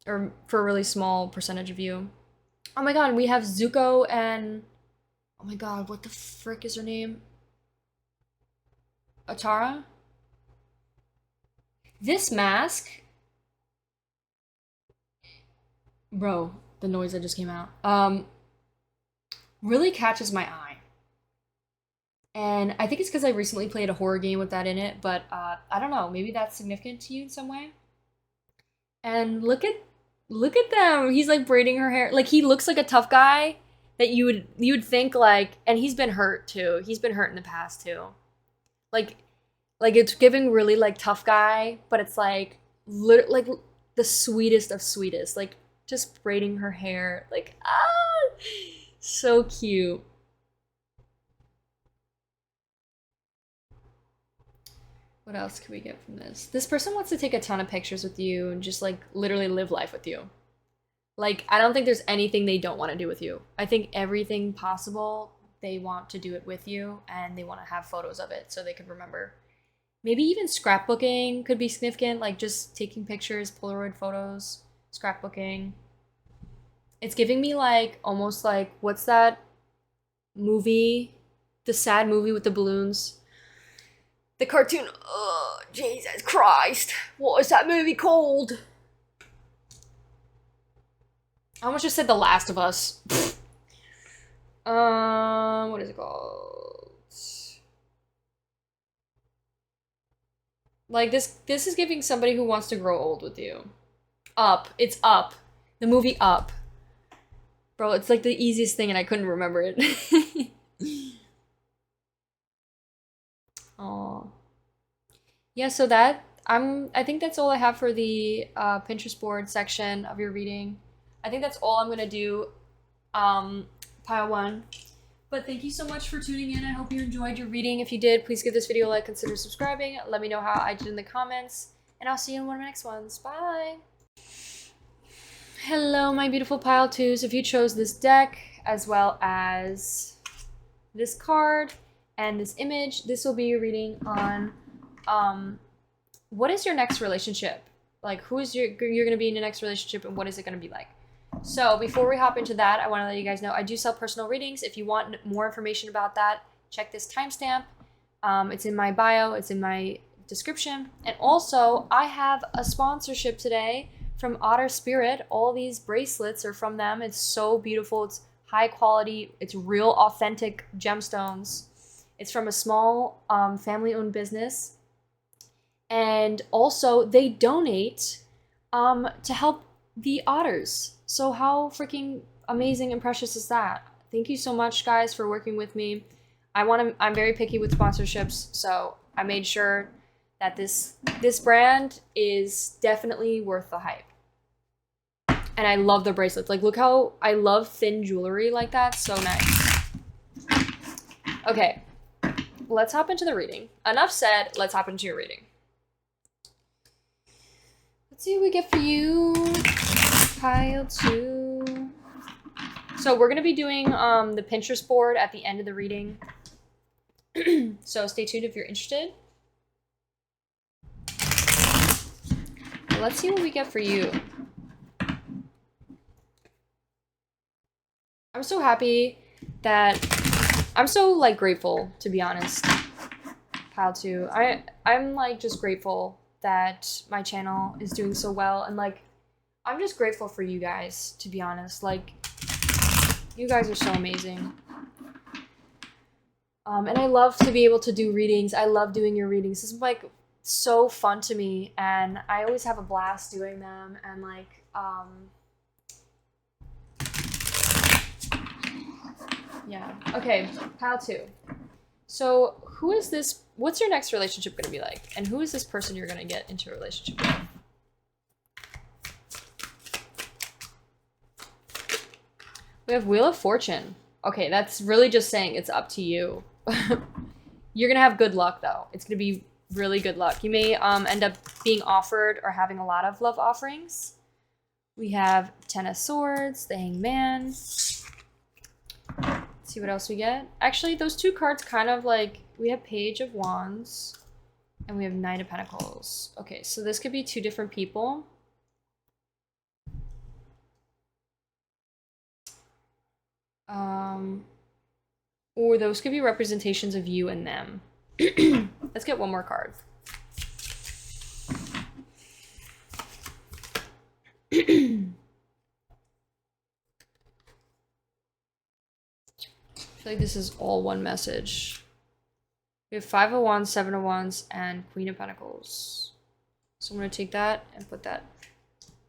or for a really small percentage of you. Oh my god, we have Zuko and oh my god, what the frick is her name? Atara? This mask, bro, the noise that just came out, really catches my eye. And I think it's because I recently played a horror game with that in it, but I don't know, maybe that's significant to you in some way. And look at them. He's like braiding her hair. Like he looks like a tough guy that you would think like and he's been hurt too. He's been hurt in the past too. Like like it's giving really like tough guy, but it's like like the sweetest of sweetest. Like just braiding her hair. Like so cute. What else can we get from this? This person wants to take a ton of pictures with you and just like literally live life with you. Like, I don't think there's anything they don't want to do with you. I think everything possible, they want to do it with you and they want to have photos of it so they could remember. Maybe even scrapbooking could be significant, like just taking pictures, Polaroid photos, scrapbooking. It's giving me like almost like what's that movie? The sad movie with the balloons. The cartoon. Oh, Jesus Christ. What is that movie called? I almost just said The Last of Us. What is it called? Like this is giving somebody who wants to grow old with you. Up. It's Up. The movie Up. Bro, it's like the easiest thing and I couldn't remember it. Aw. Yeah, so that I think that's all I have for the Pinterest board section of your reading. I think that's all I'm gonna do, pile one. But thank you so much for tuning in. I hope you enjoyed your reading. If you did, please give this video a like, consider subscribing. Let me know how I did in the comments. And I'll see you in one of my next ones. Bye! Hello, my beautiful pile twos. If you chose this deck, as well as this card and this image, this will be your reading on what is your next relationship? Like, who is you're going to be in your next relationship and what is it going to be like? So before we hop into that, I want to let you guys know I do sell personal readings. If you want more information about that, check this timestamp. It's in my bio. It's in my description. And also, I have a sponsorship today from Otter Spirit. All these bracelets are from them. It's so beautiful. It's high quality. It's real authentic gemstones. It's from a small family-owned business. And also they donate to help the otters. So how freaking amazing and precious is that? Thank you so much, guys, for working with me. I'm very picky with sponsorships, so I made sure that this brand is definitely worth the hype. And I love the bracelets. Like, look how I love thin jewelry like that. So nice. Okay, let's hop into the reading. Enough said, let's hop into your reading. Let's see what we get for you. Pile 2. So we're going to be doing the Pinterest board at the end of the reading. So stay tuned if you're interested. Let's see what we get for you. I'm so happy that I'm so like grateful, to be honest. Pile 2. I'm like just grateful that my channel is doing so well, and like I'm just grateful for you guys, to be honest. Like, you guys are so amazing. And I love to be able to do readings. I love doing your readings. This is like so fun to me, and I always have a blast doing them. And like yeah. Okay, pile 2. So who is this? What's your next relationship gonna be like? And who is this person you're gonna get into a relationship with? We have Wheel of Fortune. Okay, that's really just saying it's up to you. You're gonna have good luck though. It's gonna be really good luck. You may end up being offered or having a lot of love offerings. We have Ten of Swords, the Hangman. Let's see what else we get. Actually, those 2 cards kind of like, we have Page of Wands and we have Knight of Pentacles. Okay, so this could be 2 different people. Or those could be representations of you and them. Let's get one more card. I feel like this is all one message. We have 5 of Wands, 7 of Wands, and Queen of Pentacles. So I'm going to take that and put that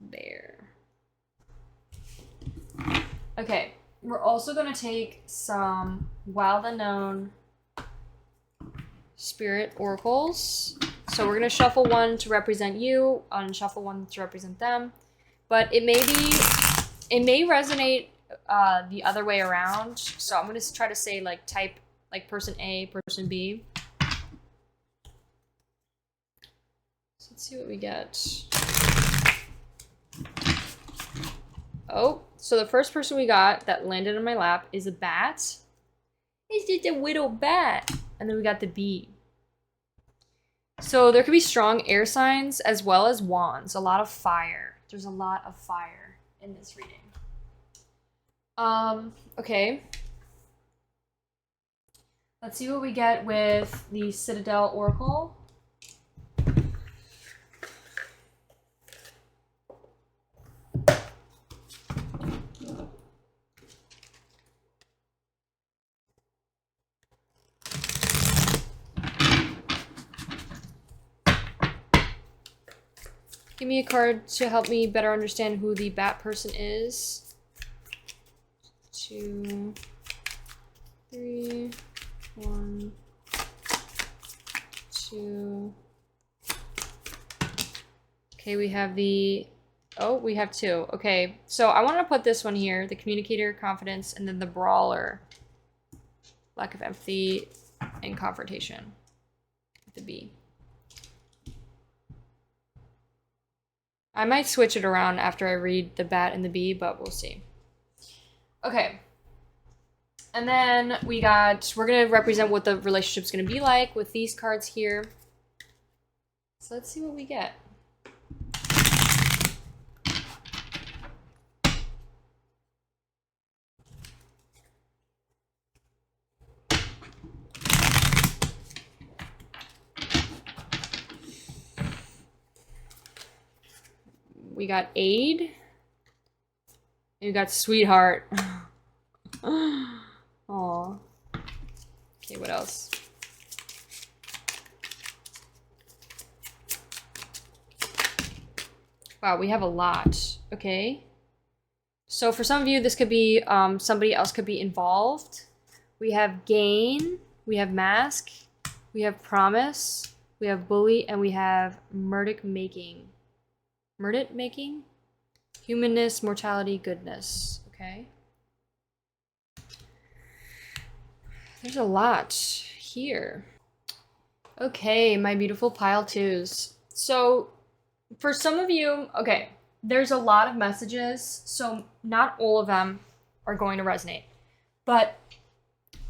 there. Okay. We're also going to take some Wild Unknown Spirit Oracles. So we're going to shuffle one to represent you, unshuffle one to represent them. But it may resonate the other way around. So I'm going to try to say like type, like person A, person B. So let's see what we get. Oh, so the first person we got that landed on my lap is a bat. It's just a little bat. And then we got the bee. So there could be strong air signs as well as wands. A lot of fire. There's a lot of fire in this reading. Okay. Let's see what we get with the Citadel Oracle. Give me a card to help me better understand who the bat person is. 2, 3, 1, 2. Okay, we have the... Oh, we have 2. Okay, so I want to put this one here. The Communicator, Confidence, and then the Brawler. Lack of empathy and confrontation. The B. I might switch it around after I read the bat and the bee, but we'll see. Okay. And then we're going to represent what the relationship's going to be like with these cards here. So let's see what we get. We got Aid. And we got Sweetheart. Aw. Okay, what else? Wow, we have a lot. Okay. So for some of you, this could be somebody else could be involved. We have gain, we have mask, we have promise, we have bully, and we have murdic making. Murdic making? Humanness, mortality, goodness. Okay. There's a lot here. Okay, my beautiful pile twos. So for some of you, okay, there's a lot of messages, so not all of them are going to resonate, but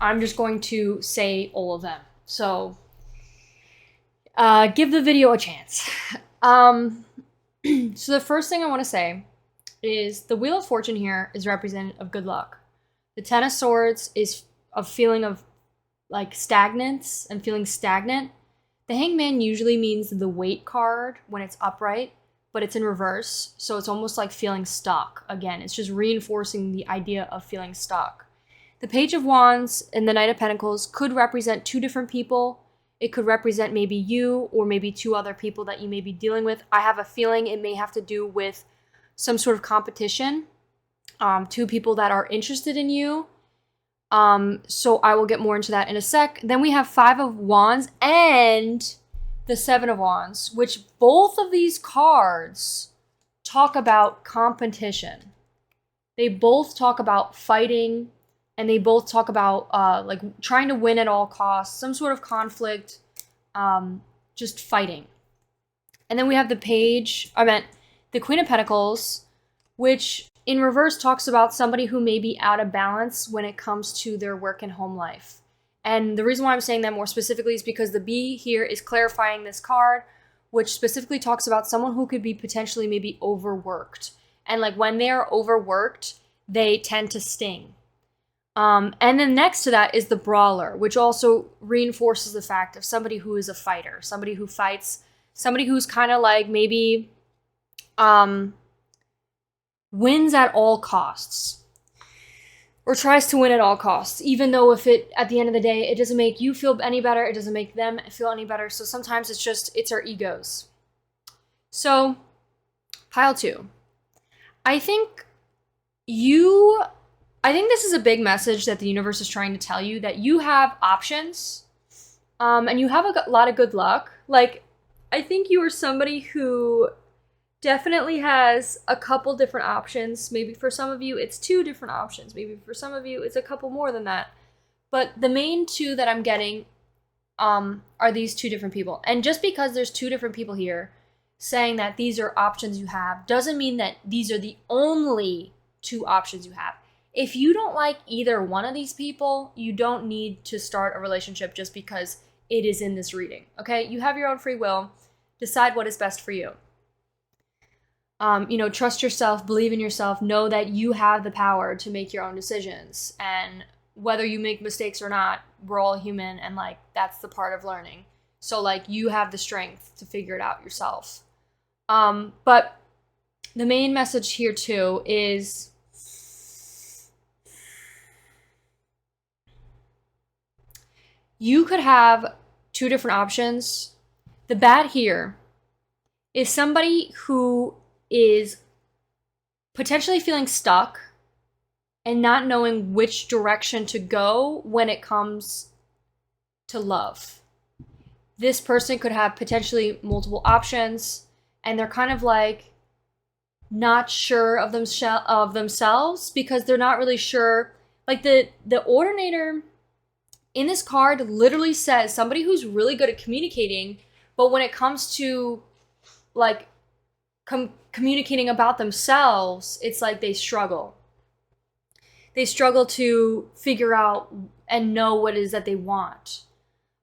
I'm just going to say all of them. So give the video a chance. So the first thing I want to say is the Wheel of Fortune here is representative of good luck. The Ten of Swords is a feeling of like stagnance and feeling stagnant. The Hangman usually means the Weight card when it's upright, but it's in reverse, so it's almost like feeling stuck. Again, it's just reinforcing the idea of feeling stuck. The Page of Wands and the Knight of Pentacles could represent two different people. It could represent maybe you or maybe two other people that you may be dealing with. I have a feeling it may have to do with some sort of competition. Two people that are interested in you. So I will get more into that in a sec. Then we have Five of Wands and the Seven of Wands, which both of these cards talk about competition. They both talk about fighting, and they both talk about like trying to win at all costs, some sort of conflict, just fighting. And then we have the Queen of Pentacles, which in reverse talks about somebody who may be out of balance when it comes to their work and home life. And the reason why I'm saying that more specifically is because the B here is clarifying this card, which specifically talks about someone who could be potentially maybe overworked. And like when they are overworked, they tend to sting. And then next to that is the Brawler, which also reinforces the fact of somebody who is a fighter, somebody who fights, somebody who's kind of like maybe wins at all costs. Or tries to win at all costs, even though if it, at the end of the day, it doesn't make you feel any better, it doesn't make them feel any better. So sometimes it's our egos. So, pile two. I think this is a big message that the universe is trying to tell you, that you have options, and you have a lot of good luck. Like, I think you are somebody who definitely has a couple different options. Maybe for some of you, it's two different options. Maybe for some of you, it's a couple more than that. But the main two that I'm getting are these two different people. And just because there's two different people here saying that these are options you have doesn't mean that these are the only two options you have. If you don't like either one of these people, you don't need to start a relationship just because it is in this reading, okay? You have your own free will. Decide what is best for you. Trust yourself, believe in yourself, know that you have the power to make your own decisions. And whether you make mistakes or not, we're all human, and like that's the part of learning. So like you have the strength to figure it out yourself. But the main message here too is you could have two different options. The bad here is somebody who is potentially feeling stuck and not knowing which direction to go when it comes to love. This person could have potentially multiple options, and they're kind of like not sure of themselves because they're not really sure. Like the Ordinator in this card literally says somebody who's really good at communicating, but when it comes to like communicating about themselves, it's like they struggle. They struggle to figure out and know what it is that they want.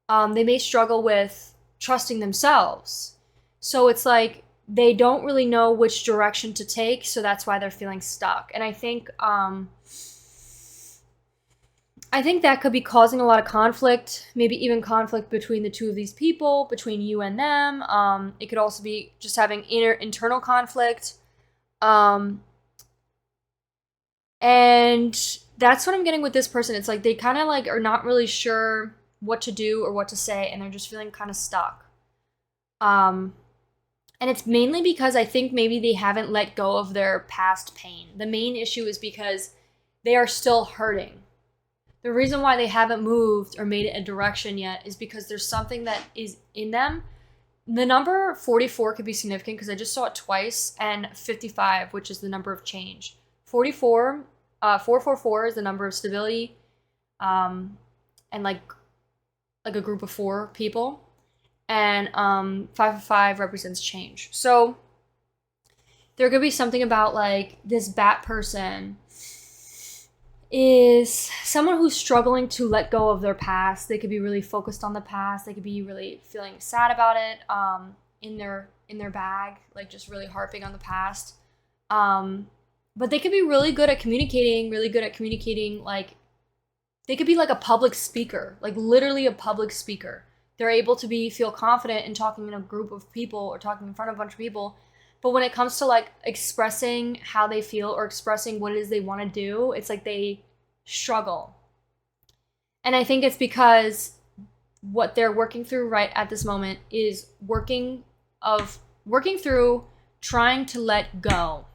They may struggle with trusting themselves. So it's like they don't really know which direction to take, so that's why they're feeling stuck. And I think that could be causing a lot of conflict, maybe even conflict between the two of these people, between you and them. It could also be just having internal conflict. And that's what I'm getting with this person. It's like they kind of like are not really sure what to do or what to say, and they're just feeling kind of stuck. And it's mainly because I think maybe they haven't let go of their past pain. The main issue is because they are still hurting. The reason why they haven't moved or made it a direction yet is because there's something that is in them. The number 44 could be significant because I just saw it twice, and 55, which is the number of change. 444 is the number of stability, and like a group of 4 people, and 555 represents change. So there could be something about like this bat person is someone who's struggling to let go of their past. They could be really focused on the past. They could be really feeling sad about it, in their bag, like just really harping on the past. But they could be really good at communicating, like they could be like a public speaker, like literally a public speaker. They're able to feel confident in talking in a group of people or talking in front of a bunch of people. But when it comes to like expressing how they feel or expressing what it is they want to do, it's like they struggle. And I think it's because what they're working through right at this moment is working through trying to let go.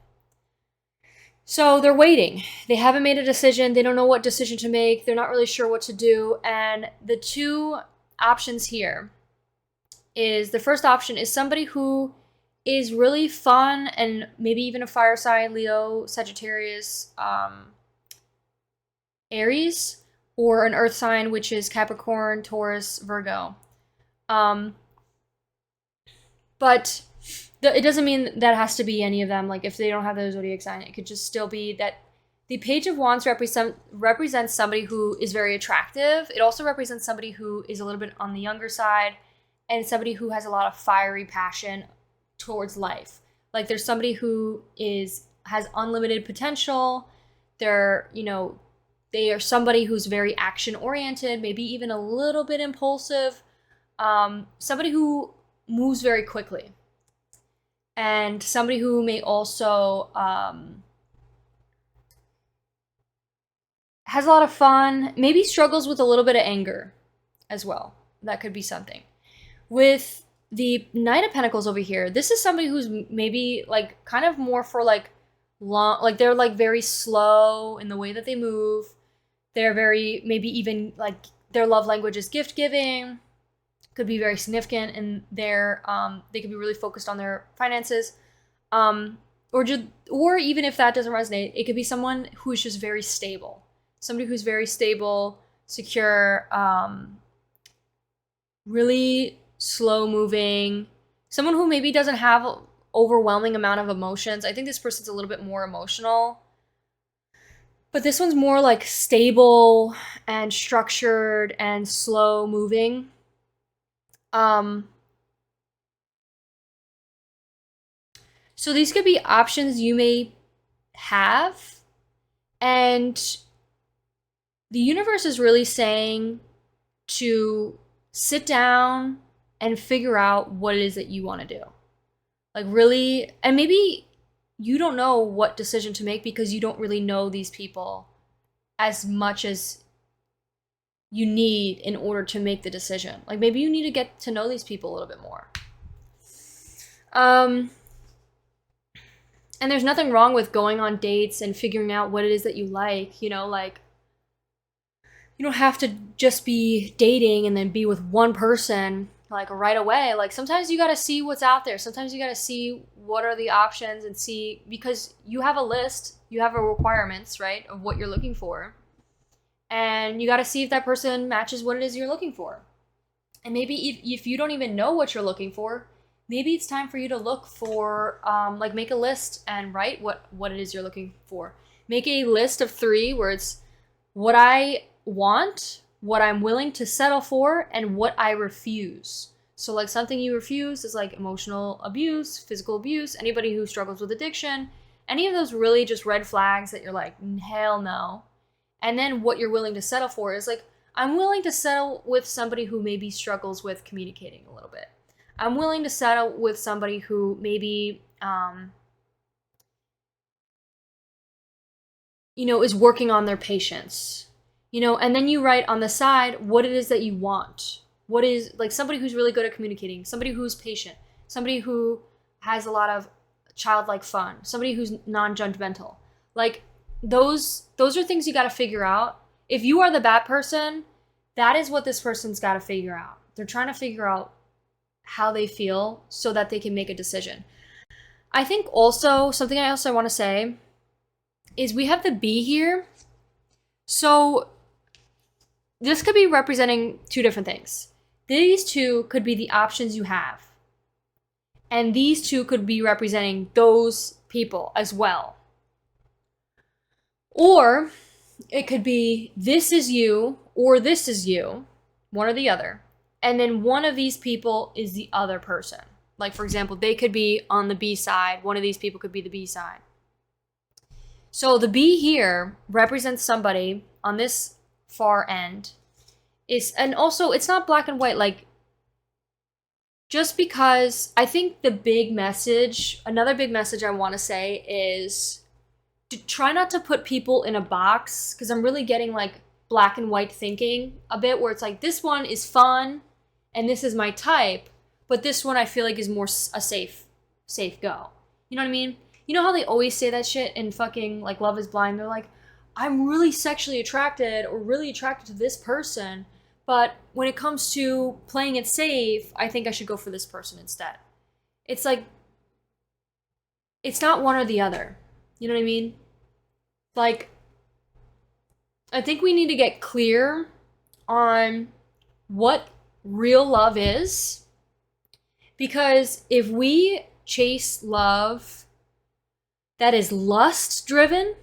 So they're waiting. They haven't made a decision. They don't know what decision to make. They're not really sure what to do. And the 2 options here is, the first option is somebody who is really fun and maybe even a fire sign, Leo, Sagittarius, Aries, or an earth sign, which is Capricorn, Taurus, Virgo. But it doesn't mean that has to be any of them. Like if they don't have the zodiac sign, it could just still be that the Page of Wands represents somebody who is very attractive. It also represents somebody who is a little bit on the younger side, and somebody who has a lot of fiery passion towards life. Like there's somebody who has unlimited potential. They are somebody who's very action oriented, maybe even a little bit impulsive. Somebody who moves very quickly, and somebody who may also has a lot of fun, maybe struggles with a little bit of anger as well. That could be something. With the Knight of Pentacles over here, this is somebody who's maybe like kind of more for like long, like they're like very slow in the way that they move. They're very, maybe even like their love language is gift giving, could be very significant, and they could be really focused on their finances. Or even if that doesn't resonate, it could be someone who's just very stable. Somebody who's very stable, secure, really slow moving, someone who maybe doesn't have an overwhelming amount of emotions. I think this person's a little bit more emotional, but this one's more like stable and structured and slow moving. So these could be options you may have, and the universe is really saying to sit down and figure out what it is that you want to do. Like really, and maybe you don't know what decision to make because you don't really know these people as much as you need in order to make the decision. Like maybe you need to get to know these people a little bit more. And there's nothing wrong with going on dates and figuring out what it is that you like, like you don't have to just be dating and then be with one person like right away. Like sometimes you got to see what's out there. Sometimes you got to see what are the options and see, because you have a list, you have a requirements, right, of what you're looking for. And you got to see if that person matches what it is you're looking for. And maybe if you don't even know what you're looking for, maybe it's time for you to look for, like make a list and write what it is you're looking for. Make a list of 3 where it's what I want, what I'm willing to settle for, and what I refuse. So like something you refuse is like emotional abuse, physical abuse, anybody who struggles with addiction, any of those really just red flags that you're like, hell no. And then what you're willing to settle for is like, I'm willing to settle with somebody who maybe struggles with communicating a little bit. I'm willing to settle with somebody who maybe, is working on their patience, and then you write on the side what it is that you want. What is like somebody who's really good at communicating, somebody who's patient, somebody who has a lot of childlike fun, somebody who's non-judgmental. Like those are things you got to figure out. If you are the bad person, that is what this person's got to figure out. They're trying to figure out how they feel so that they can make a decision. I think also something I also want to say is we have the B here. So this could be representing two different things. These two could be the options you have. And these two could be representing those people as well. Or it could be this is you or this is you, one or the other. And then one of these people is the other person. Like, for example, they could be on the B side. One of these people could be the B side. So the B here represents somebody on this far end. And also, it's not black and white. Like, just because I think the big message, another big message I want to say is to try not to put people in a box, because I'm really getting like black and white thinking a bit, where it's like this one is fun and this is my type, but this one I feel like is more a safe go. You know what I mean? You know how they always say that shit in fucking like Love is Blind? They're like, I'm really sexually attracted or really attracted to this person, but when it comes to playing it safe, I think I should go for this person instead. It's like, it's not one or the other. You know what I mean? Like, I think we need to get clear on what real love is. Because if we chase love that is lust driven,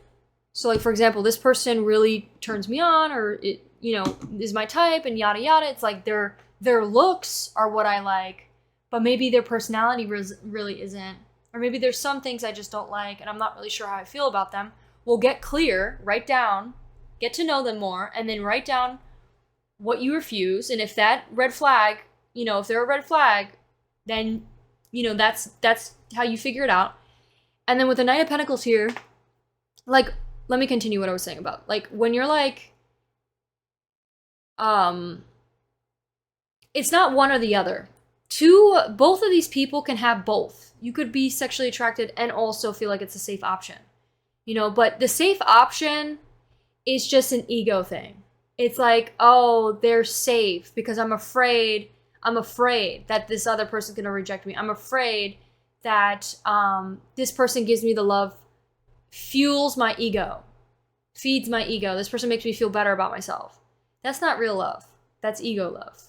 so like, for example, this person really turns me on, or it, you know, is my type and yada yada. It's like their looks are what I like, but maybe their personality really isn't. Or maybe there's some things I just don't like and I'm not really sure how I feel about them. We'll get clear, write down, get to know them more, and then write down what you refuse. And if that red flag, you know, if they're a red flag, then, you know, that's how you figure it out. And then with the Knight of Pentacles here, like, let me continue what I was saying about, like, when you're like, it's not one or the other. Both of these people can have both. You could be sexually attracted and also feel like it's a safe option, you know, but the safe option is just an ego thing. It's like, oh, they're safe because I'm afraid that this other person's going to reject me. I'm afraid that this person gives me the love, fuels my ego, feeds my ego. This person makes me feel better about myself. That's not real love. That's ego love.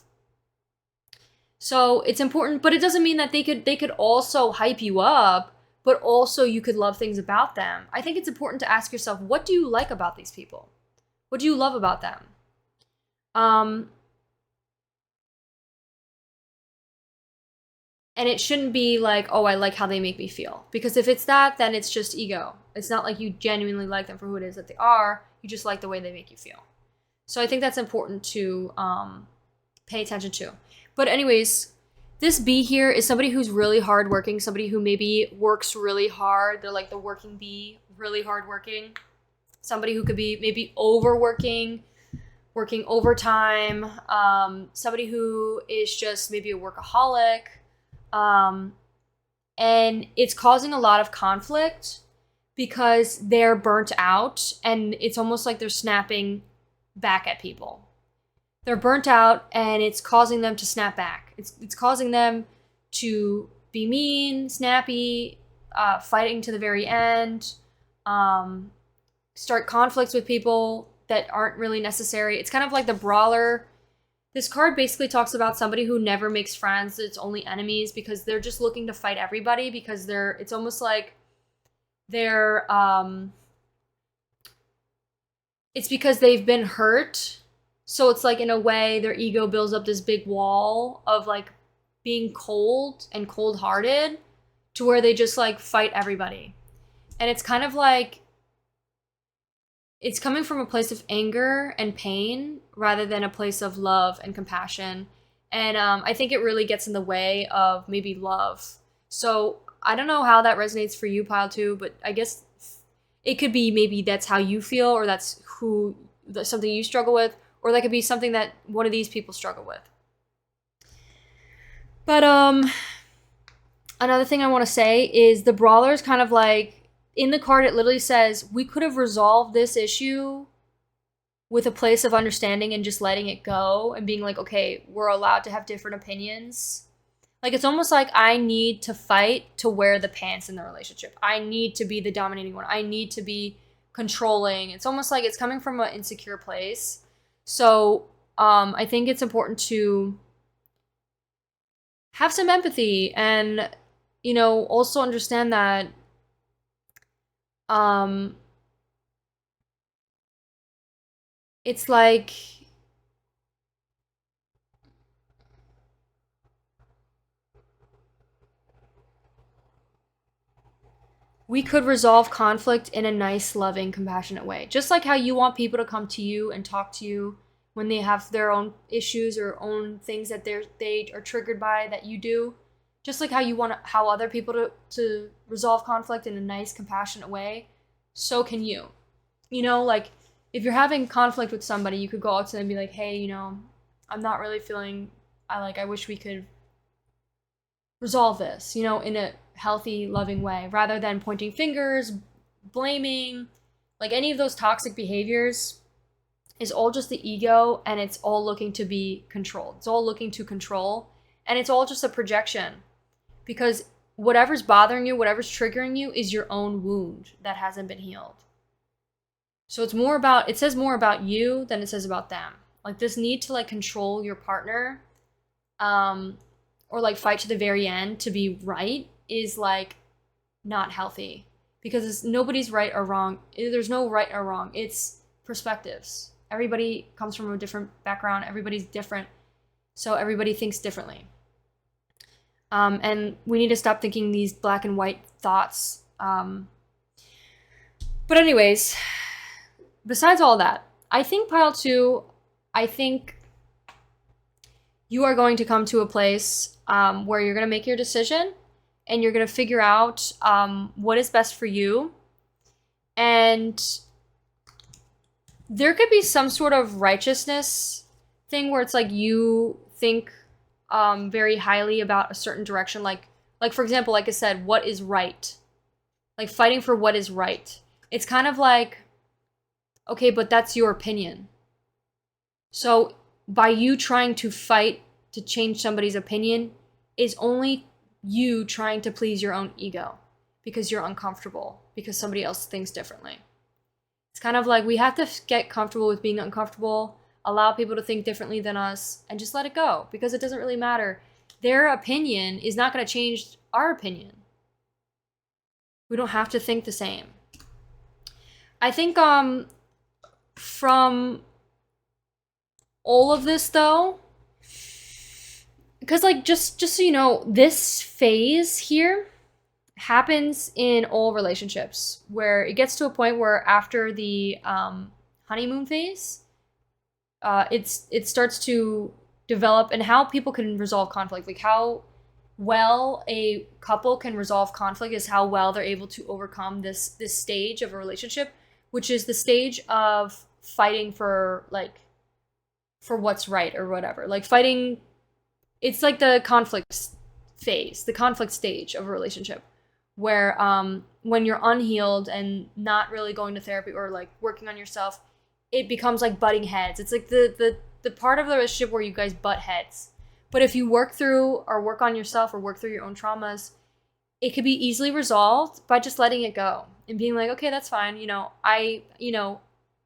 So it's important, but it doesn't mean that they could also hype you up, but also you could love things about them. I think it's important to ask yourself, what do you like about these people? What do you love about them? And it shouldn't be like, oh, I like how they make me feel. Because if it's that, then it's just ego. It's not like you genuinely like them for who it is that they are. You just like the way they make you feel. So I think that's important to pay attention to. But anyways, this B here is somebody who's really hardworking, somebody who maybe works really hard. They're like the working bee, really hardworking. Somebody who could be maybe overworking, working overtime. Somebody who is just maybe a workaholic. And it's causing a lot of conflict because they're burnt out, and it's almost like they're snapping back at people. They're burnt out and it's causing them to snap back. It's causing them to be mean, snappy, fighting to the very end, start conflicts with people that aren't really necessary. It's kind of like the brawler. This card basically talks about somebody who never makes friends. It's only enemies because they're just looking to fight everybody because it's almost like it's because they've been hurt. So it's like, in a way, their ego builds up this big wall of like being cold and cold-hearted to where they just like fight everybody. And it's kind of like, it's coming from a place of anger and pain rather than a place of love and compassion. And I think it really gets in the way of maybe love. So I don't know how that resonates for you, Pile 2, but I guess it could be maybe that's how you feel, or that's something you struggle with, or that could be something that one of these people struggle with. But Another thing I want to say is the brawler is kind of like, in the card, it literally says, we could have resolved this issue with a place of understanding and just letting it go and being like, okay, we're allowed to have different opinions. Like, it's almost like I need to fight to wear the pants in the relationship. I need to be the dominating one. I need to be controlling. It's almost like it's coming from an insecure place. So I think it's important to have some empathy and, also understand that it's like we could resolve conflict in a nice, loving, compassionate way. Just like how you want people to come to you and talk to you when they have their own issues or own things that they are triggered by that you do. Just like how you want how other people to resolve conflict in a nice, compassionate way, so can you. Like if you're having conflict with somebody, you could go out to them and be like, hey, I'm not really feeling, I wish we could resolve this, in a healthy, loving way, rather than pointing fingers, blaming, like any of those toxic behaviors is all just the ego, and it's all looking to be controlled. It's all looking to control, and it's all just a projection, because whatever's bothering you, whatever's triggering you is your own wound that hasn't been healed. So it says more about you than it says about them. Like this need to control your partner, or fight to the very end to be right is not healthy, because nobody's right or wrong. There's no right or wrong. It's perspectives. Everybody comes from a different background. Everybody's different. So everybody thinks differently. And we need to stop thinking these black and white thoughts. But anyways, besides all that, I think pile 2, I think you are going to come to a place where you're going to make your decision and you're going to figure out what is best for you. And there could be some sort of righteousness thing where it's like you think very highly about a certain direction. Like for example, like I said, what is right? Like fighting for what is right. It's kind of like, okay, but that's your opinion. So by you trying to fight to change somebody's opinion is only you trying to please your own ego because you're uncomfortable because somebody else thinks differently. It's kind of like we have to get comfortable with being uncomfortable, allow people to think differently than us, and just let it go, because it doesn't really matter. Their opinion is not going to change our opinion. We don't have to think the same. I think from all of this though, because just so you know, this phase here happens in all relationships, where it gets to a point where after the honeymoon phase, it starts to develop, and how people can resolve conflict, like how well a couple can resolve conflict is how well they're able to overcome this stage of a relationship, which is the stage of fighting for what's right or whatever. Like fighting, it's like the conflict phase, the conflict stage of a relationship, where when you're unhealed and not really going to therapy or working on yourself, it becomes like butting heads. It's like the part of the relationship where you guys butt heads. But if you work through or work on yourself or work through your own traumas, it could be easily resolved by just letting it go and being like, okay, that's fine. I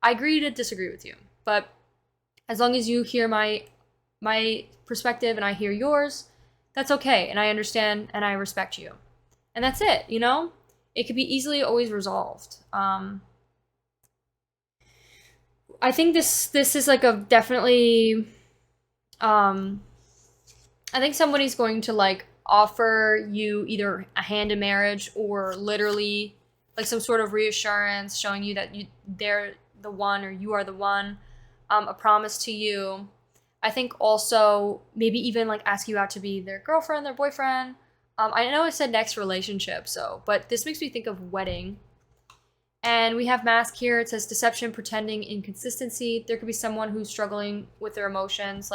agree to disagree with you, but as long as you hear my perspective and I hear yours, that's okay. And I understand and I respect you. And that's it, It could be easily always resolved. I think this is definitely, I think somebody's going to offer you either a hand in marriage or literally some sort of reassurance showing you that they're the one or you are the one, a promise to you. I think also maybe even ask you out to be their girlfriend, their boyfriend. I know I said next relationship, but this makes me think of wedding. And we have mask here. It says deception, pretending, inconsistency. There could be someone who's struggling with their emotions.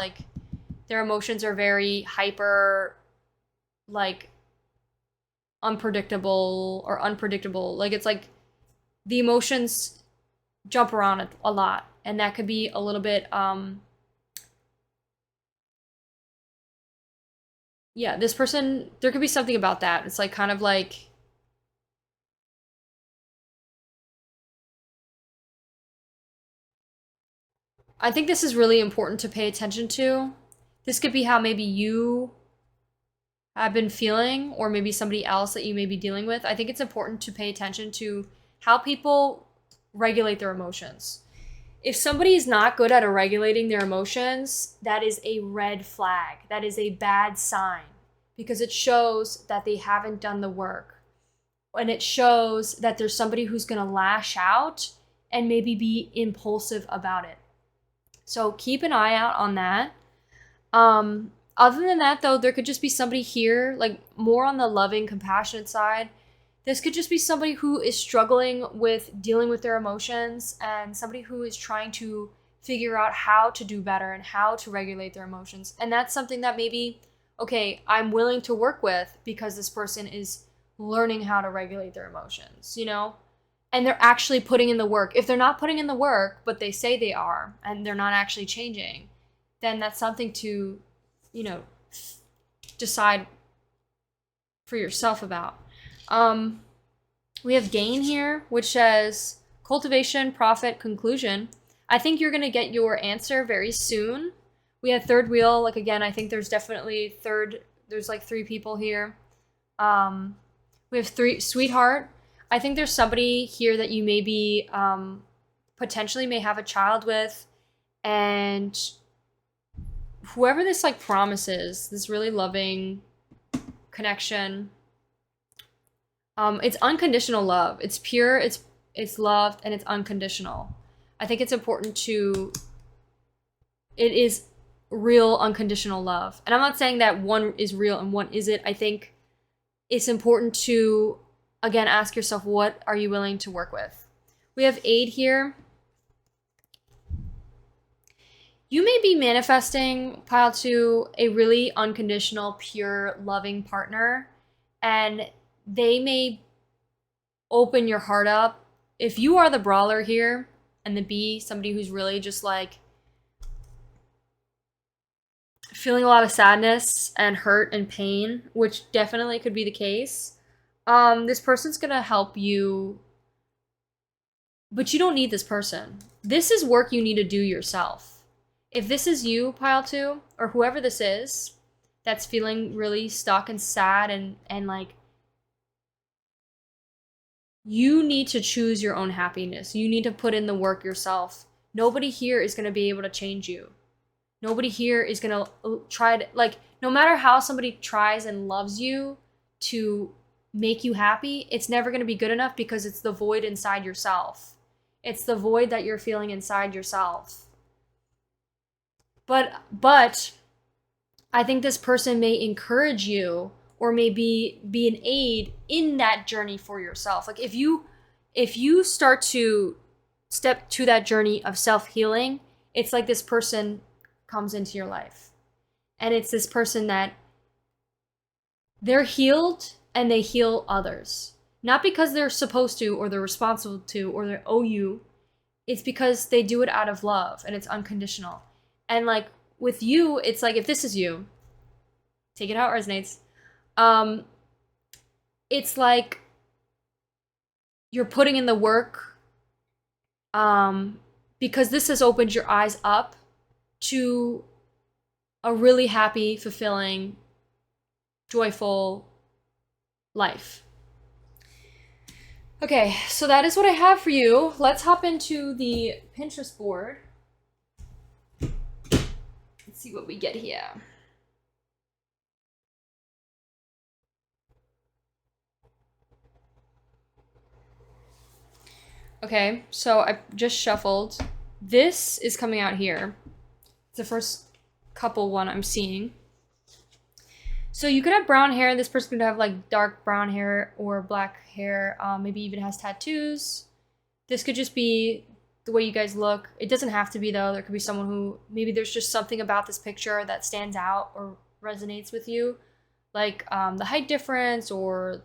Their emotions are very hyper, unpredictable. Like it's like the emotions jump around a lot, and that could be a little bit yeah, this person, there could be something about that. It's like kind of like I think this is really important to pay attention to. This could be how maybe you have been feeling, or maybe somebody else that you may be dealing with. I think it's important to pay attention to how people regulate their emotions. If somebody is not good at regulating their emotions, that is a red flag. That is a bad sign because it shows that they haven't done the work. And it shows that there's somebody who's going to lash out and maybe be impulsive about it. So keep an eye out on that. Other than that, though, there could just be somebody here, like more on the loving, compassionate side. This could just be somebody who is struggling with dealing with their emotions and somebody who is trying to figure out how to do better and how to regulate their emotions. And that's something that maybe, okay, I'm willing to work with because this person is learning how to regulate their emotions, you know? And they're actually putting in the work. If they're not putting in the work, but they say they are, and they're not actually changing, then that's something to, you know, decide for yourself about. We have gain here, which says cultivation, profit, conclusion. I think you're going to get your answer very soon. We have third wheel. Like, again, I think there's definitely there's like 3 people here. We have 3, sweetheart. I think there's somebody here that you maybe potentially may have a child with, and whoever this like promises, this really loving connection, it's unconditional love. It's pure, it's loved, and it's unconditional. I think it's important to, it is real unconditional love. And I'm not saying that one is real and one isn't. I think it's important to, again, ask yourself, what are you willing to work with? We have aid here. You may be manifesting, pile 2, a really unconditional, pure, loving partner, and they may open your heart up. If you are the brawler here, and the B, somebody who's really just like feeling a lot of sadness and hurt and pain, which definitely could be the case, this person's gonna help you, but you don't need this person. This is work you need to do yourself. If this is you, pile 2, or whoever this is that's feeling really stuck and sad and like, you need to choose your own happiness. You need to put in the work yourself. Nobody here is going to be able to change you. Nobody here is going to try to, like, no matter how somebody tries and loves you to make you happy, it's never going to be good enough because it's the void inside yourself. It's the void that you're feeling inside yourself. But I think this person may encourage you or maybe be an aid in that journey for yourself. Like if you start to step to that journey of self-healing, it's like this person comes into your life. And it's this person that they're healed and they heal others. Not because they're supposed to or they're responsible to or they owe you. It's because they do it out of love and it's unconditional. And like with you, it's like if this is you, take it how it resonates. It's like you're putting in the work because this has opened your eyes up to a really happy, fulfilling, joyful life. Okay, so that is what I have for you. Let's hop into the Pinterest board. Let's see what we get here. Okay, so I just shuffled. This is coming out here. It's the first couple one I'm seeing. So you could have brown hair. This person could have like dark brown hair or black hair. Maybe even has tattoos. This could just be the way you guys look. It doesn't have to be though. There could be someone who, maybe there's just something about this picture that stands out or resonates with you. Like the height difference or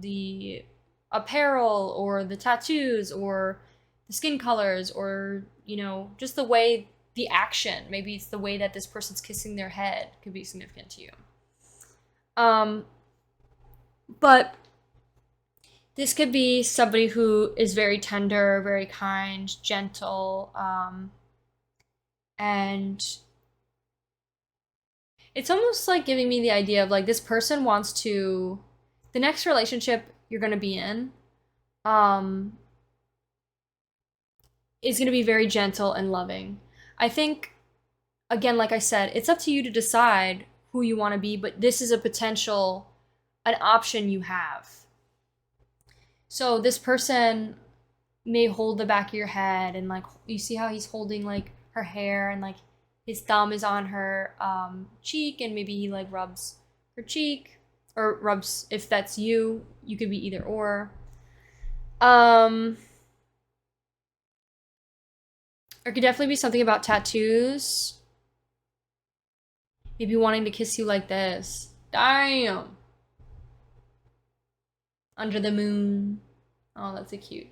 the apparel or the tattoos or the skin colors, or just the way, the action, maybe it's the way that this person's kissing their head, could be significant to you. But this could be somebody who is very tender, very kind, gentle, and it's almost like giving me the idea of like this person wants to, the next relationship you're going to be in is going to be very gentle and loving. I think, again, like I said, it's up to you to decide who you want to be, but this is an option you have. So this person may hold the back of your head, and like you see how he's holding like her hair, and like his thumb is on her cheek, and maybe he like rubs her cheek, or rubs, if that's you could be either or. It could definitely be something about tattoos. Maybe wanting to kiss you like this. Damn. Under the moon. Oh, that's so cute.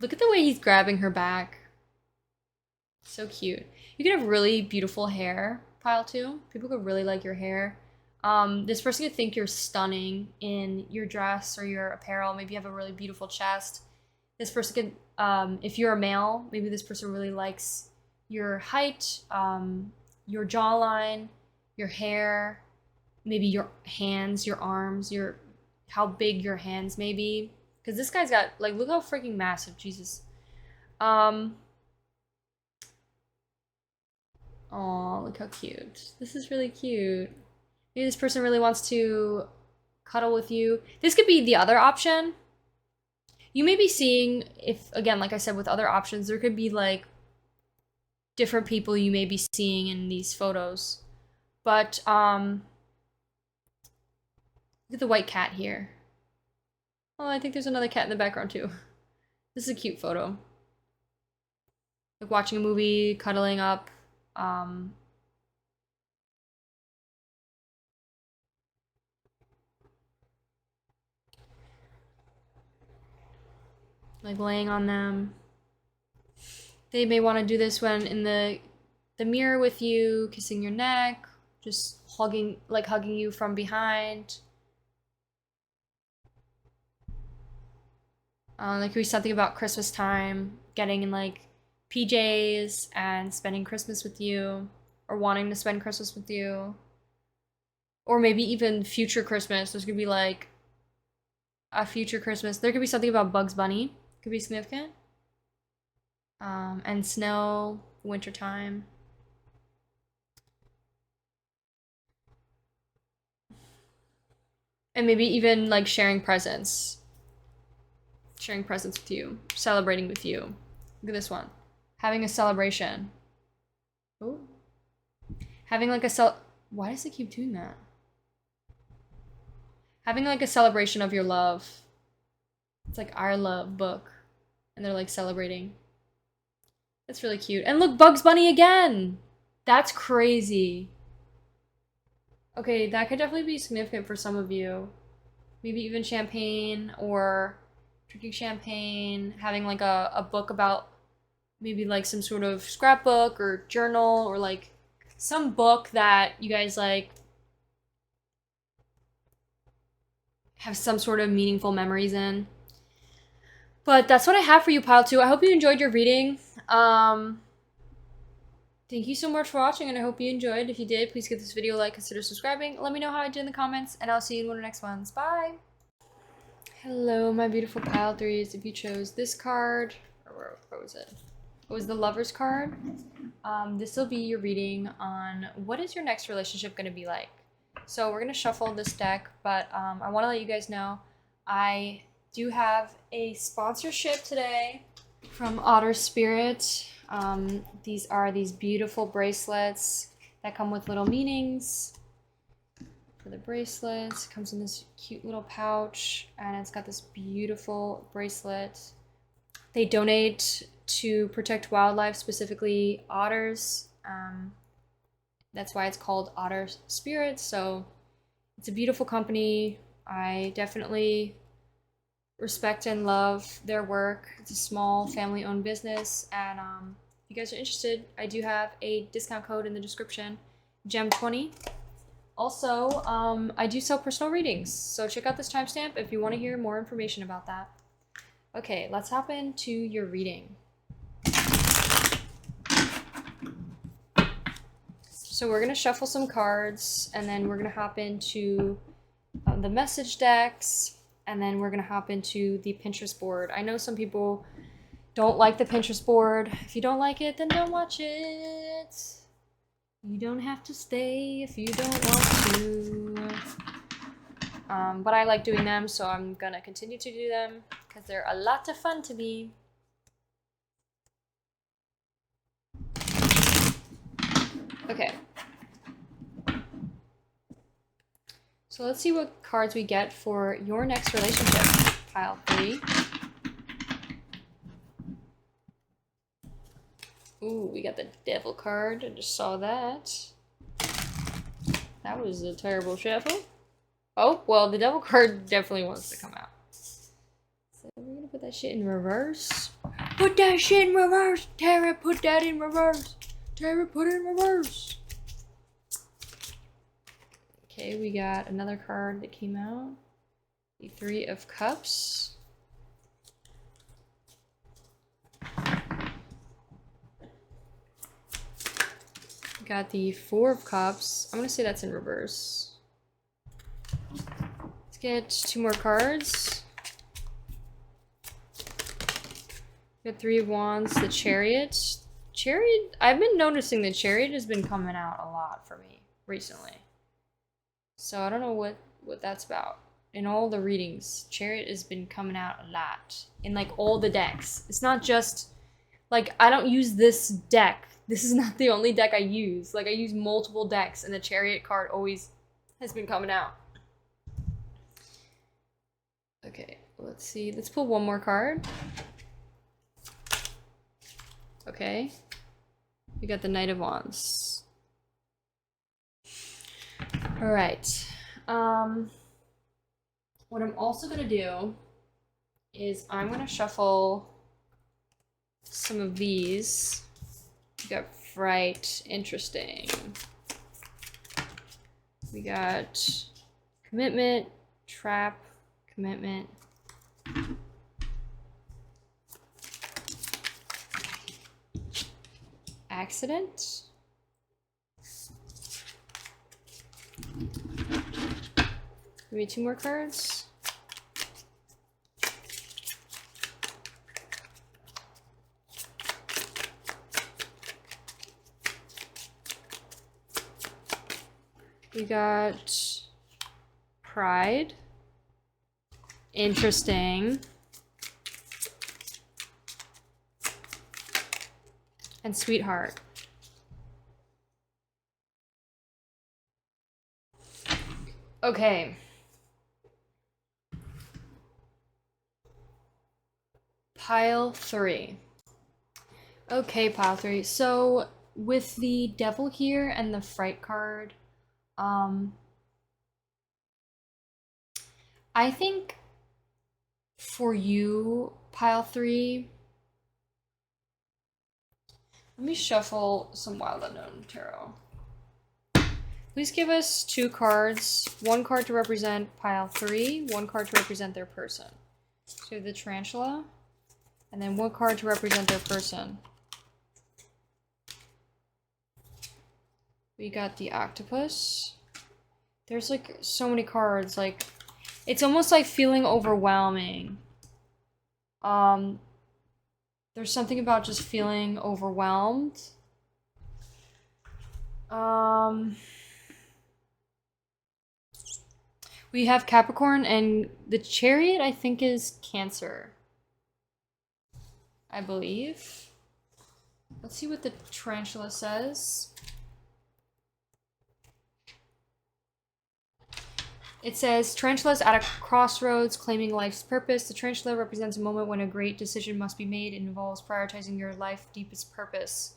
Look at the way he's grabbing her back. So cute. You could have really beautiful hair, Pile 2. People could really like your hair. This person could think you're stunning in your dress or your apparel. Maybe you have a really beautiful chest. This person could, if you're a male, maybe this person really likes your height, your jawline, your hair, maybe your hands, your arms, how big your hands may be. Because this guy's got, like, look how freaking massive, Jesus. Oh, look how cute. This is really cute. Maybe this person really wants to cuddle with you. This could be the other option. You may be seeing, if, again, like I said, with other options, there could be, like, different people you may be seeing in these photos. But, look at the white cat here. Oh, I think there's another cat in the background, too. This is a cute photo. Like, watching a movie, cuddling up, like laying on them. They may want to do this when in the mirror with you, kissing your neck, just hugging you from behind. There could be something about Christmas time, getting in like PJs and spending Christmas with you, or wanting to spend Christmas with you. Or maybe even future Christmas. There's gonna be like a future Christmas. There could be something about Bugs Bunny. Could be significant. And snow, wintertime. And maybe even like sharing presents. Sharing presents with you. Celebrating with you. Look at this one. Having a celebration. Oh. Having like why does it keep doing that? Having like a celebration of your love. It's like our love book. And they're like celebrating. That's really cute. And look, Bugs Bunny again! That's crazy. Okay, that could definitely be significant for some of you. Maybe even champagne, or drinking champagne, having like a book about maybe like some sort of scrapbook or journal, or like some book that you guys like have some sort of meaningful memories in. But that's what I have for you, Pile 2. I hope you enjoyed your reading. Thank you so much for watching, and I hope you enjoyed. If you did, please give this video a like, consider subscribing. Let me know how I did in the comments, and I'll see you in one of the next ones. Bye! Hello, my beautiful Pile 3s. If you chose this card, or what was it? It was the Lover's card. This will be your reading on what is your next relationship going to be like. So we're going to shuffle this deck, but I want to let you guys know I do have a sponsorship today from Otter Spirit. These are these beautiful bracelets that come with little meanings for the bracelets. It comes in this cute little pouch, and it's got this beautiful bracelet. They donate to protect wildlife, specifically otters. That's why it's called Otter Spirit. So it's a beautiful company. I definitely respect and love their work. It's a small family-owned business, and if you guys are interested, I do have a discount code in the description, GEM20. Also, I do sell personal readings, so check out this timestamp if you want to hear more information about that. Okay, let's hop into your reading. So we're going to shuffle some cards, and then we're going to hop into the message decks, and then we're going to hop into the Pinterest board. I know some people don't like the Pinterest board. If you don't like it, then don't watch it. You don't have to stay if you don't want to. But I like doing them, so I'm going to continue to do them because they're a lot of fun to me. Okay. So let's see what cards we get for your next relationship, pile 3. Ooh, we got the Devil card. I just saw that. That was a terrible shuffle. Oh, well, the Devil card definitely wants to come out. So we're gonna put that shit in reverse. Put that shit in reverse! Tara, put that in reverse! Tara, put it in reverse! Okay, we got another card that came out. The 3 of Cups. We got the 4 of Cups. I'm gonna say that's in reverse. Let's get 2 more cards. We got 3 of Wands, the Chariot. Chariot, I've been noticing the Chariot has been coming out a lot for me recently. So I don't know what that's about. In all the readings, Chariot has been coming out a lot. In like all the decks. It's not just, like, I don't use this deck. This is not the only deck I use. Like, I use multiple decks, and the Chariot card always has been coming out. Okay, let's see. Let's pull one more card. Okay. We got the Knight of Wands. Alright. What I'm also going to do is I'm going to shuffle some of these. We got Fright, interesting. We got Commitment, Trap, Commitment. Accident. Give me 2 more cards. We got Pride. Interesting. And Sweetheart. Okay. Pile 3. Okay, pile 3. So with the Devil here and the Fright card, I think for you, pile 3, let me shuffle some Wild Unknown Tarot. Please give us 2 cards. 1 card to represent pile 3, 1 card to represent their person. So we have the Tarantula, and then 1 card to represent their person. We got the Octopus. There's like so many cards, like it's almost like feeling overwhelming. There's something about just feeling overwhelmed. We have Capricorn, and the Chariot I think is Cancer, I believe. Let's see what the Tarantula says. It says, Tarantula's at a crossroads, claiming life's purpose. The tarantula represents a moment when a great decision must be made. It involves prioritizing your life's deepest purpose.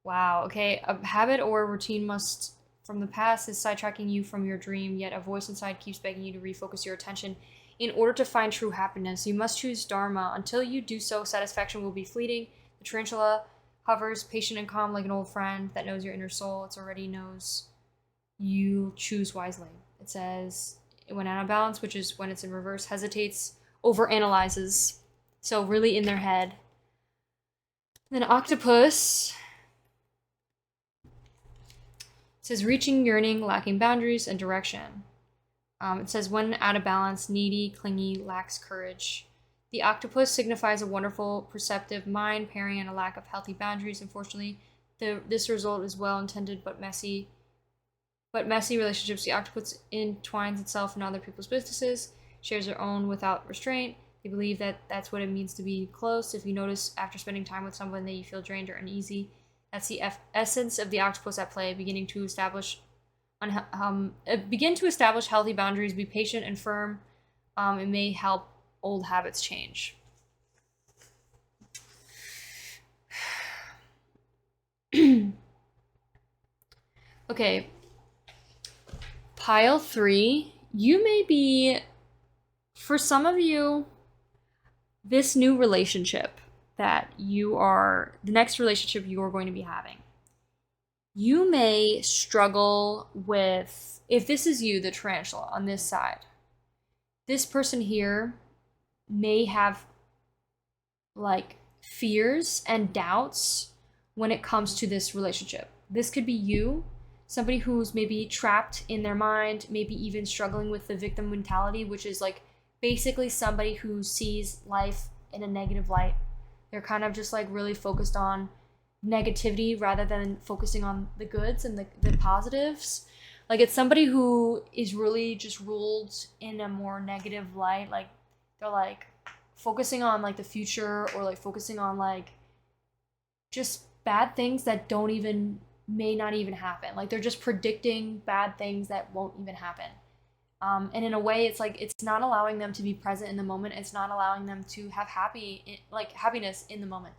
Wow, okay. A habit or a routine must from the past is sidetracking you from your dream, yet a voice inside keeps begging you to refocus your attention. In order to find true happiness, you must choose Dharma. Until you do so, satisfaction will be fleeting. The tarantula hovers, patient and calm, like an old friend that knows your inner soul. It already knows you. Choose wisely. It says, when out of balance, which is when it's in reverse, hesitates, overanalyzes. So really in their head. Then octopus says reaching, yearning, lacking boundaries and direction. It says when out of balance, needy, clingy, lacks courage. The octopus signifies a wonderful, perceptive mind pairing and a lack of healthy boundaries. Unfortunately, this result is well intended but messy. Relationships. The octopus entwines itself in other people's businesses, shares their own without restraint. They believe that that's what it means to be close. If you notice after spending time with someone that you feel drained or uneasy, that's the essence of the octopus at play, begin to establish healthy boundaries, be patient and firm. It may help old habits change. Okay. Pile 3. You may be, for some of you, this new relationship that the next relationship you are going to be having. You may struggle with, if this is you, the tarantula on this side, this person here may have like fears and doubts when it comes to this relationship. This could be you, somebody who's maybe trapped in their mind, maybe even struggling with the victim mentality, which is like basically somebody who sees life in a negative light. They're kind of just like really focused on negativity rather than focusing on the goods and the positives. Like it's somebody who is really just ruled in a more negative light. Like they're like focusing on like the future or like focusing on like just bad things that may not even happen. Like they're just predicting bad things that won't even happen. And in a way, it's like it's not allowing them to be present in the moment. It's not allowing them to have happiness in the moment.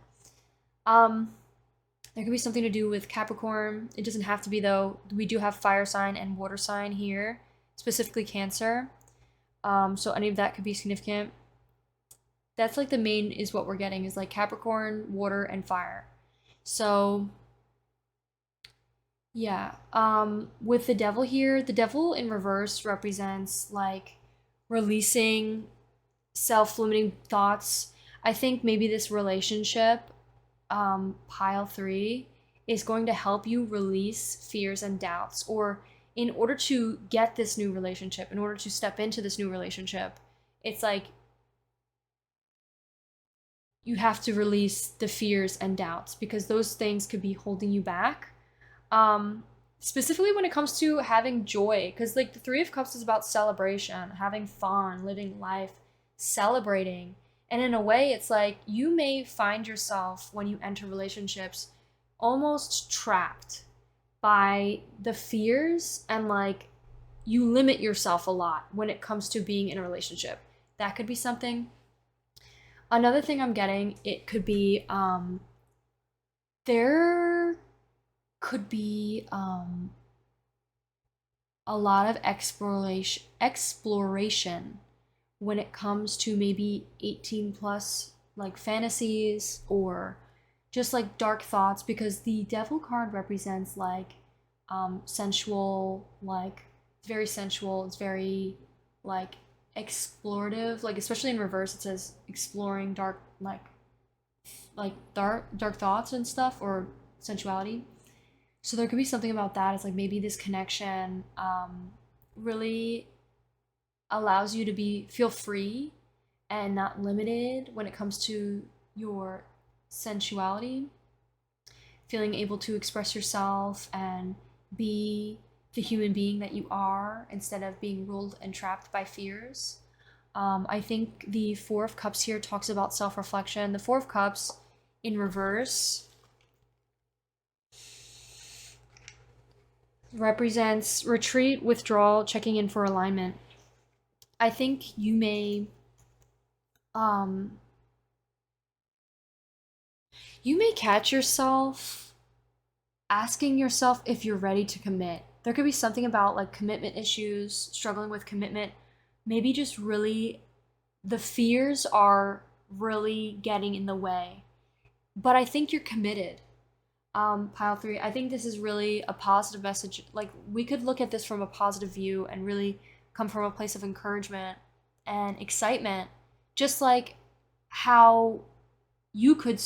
There could be something to do with Capricorn. It doesn't have to be though. We do have fire sign and water sign here, specifically Cancer. So any of that could be significant. That's like the main is what we're getting is like Capricorn, water, and fire. So yeah, with the devil here, the devil in reverse represents like releasing self-limiting thoughts. I think maybe this relationship, pile 3, is going to help you release fears and doubts. Or in order to get this new relationship, in order to step into this new relationship, it's like you have to release the fears and doubts because those things could be holding you back. Specifically when it comes to having joy, because like the 3 of Cups is about celebration, having fun, living life, celebrating. And in a way, it's like you may find yourself when you enter relationships almost trapped by the fears and like you limit yourself a lot when it comes to being in a relationship. That could be something. Another thing I'm getting, it could be there could be a lot of exploration when it comes to maybe 18 plus like fantasies or just like dark thoughts, because the devil card represents like sensual, like it's very sensual, it's very like explorative, like especially in reverse it says exploring dark dark thoughts and stuff or sensuality. So there could be something about that. It's like maybe this connection really allows you to feel free and not limited when it comes to your sensuality, feeling able to express yourself and be the human being that you are instead of being ruled and trapped by fears. I think the 4 of Cups here talks about self-reflection. The 4 of Cups in reverse represents retreat, withdrawal, checking in for alignment. I think you may catch yourself asking yourself if you're ready to commit. there could be something about like commitment issues, struggling with commitment, maybe just really the fears are really getting in the way. But I think you're committed. Pile three, I think this is really a positive message. Like, we could look at this from a positive view and really come from a place of encouragement and excitement, just like how you could,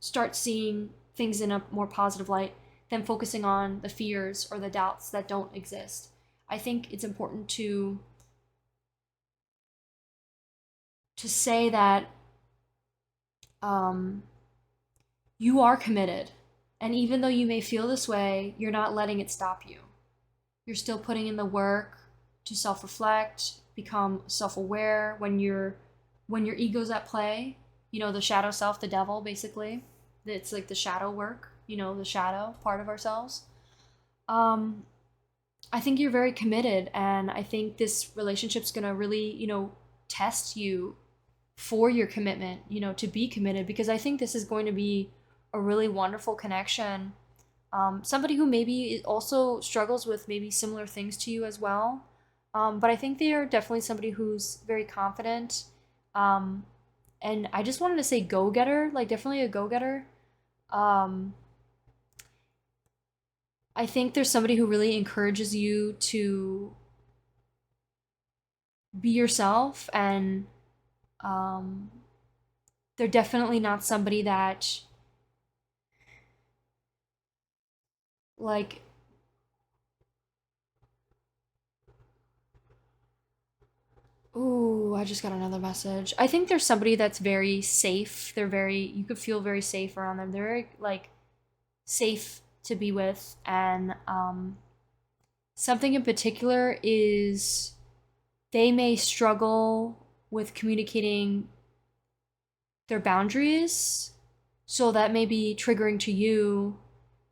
start seeing things in a more positive light than focusing on the fears or the doubts that don't exist. I think it's important to say that um, you are committed. And even though you may feel this way, you're not letting it stop you. You're still putting in the work to self-reflect, become self-aware when your ego's at play, the shadow self, the devil basically. It's like the shadow work, the shadow part of ourselves. Um I think you're very committed, and I think this relationship's going to really, test you for your commitment, to be committed, because I think this is going to be a really wonderful connection. Somebody who maybe also struggles with maybe similar things to you as well. But I think they are definitely somebody who's very confident. Um, and I just wanted to say go getter, like definitely a go getter. Um, I think there's somebody who really encourages you to be yourself, and um, they're definitely not somebody that like ooh, I just got another message. I think there's somebody that's very safe. You could feel very safe around them. They're very, like, safe to be with. And something in particular is they may struggle with communicating their boundaries. So that may be triggering to you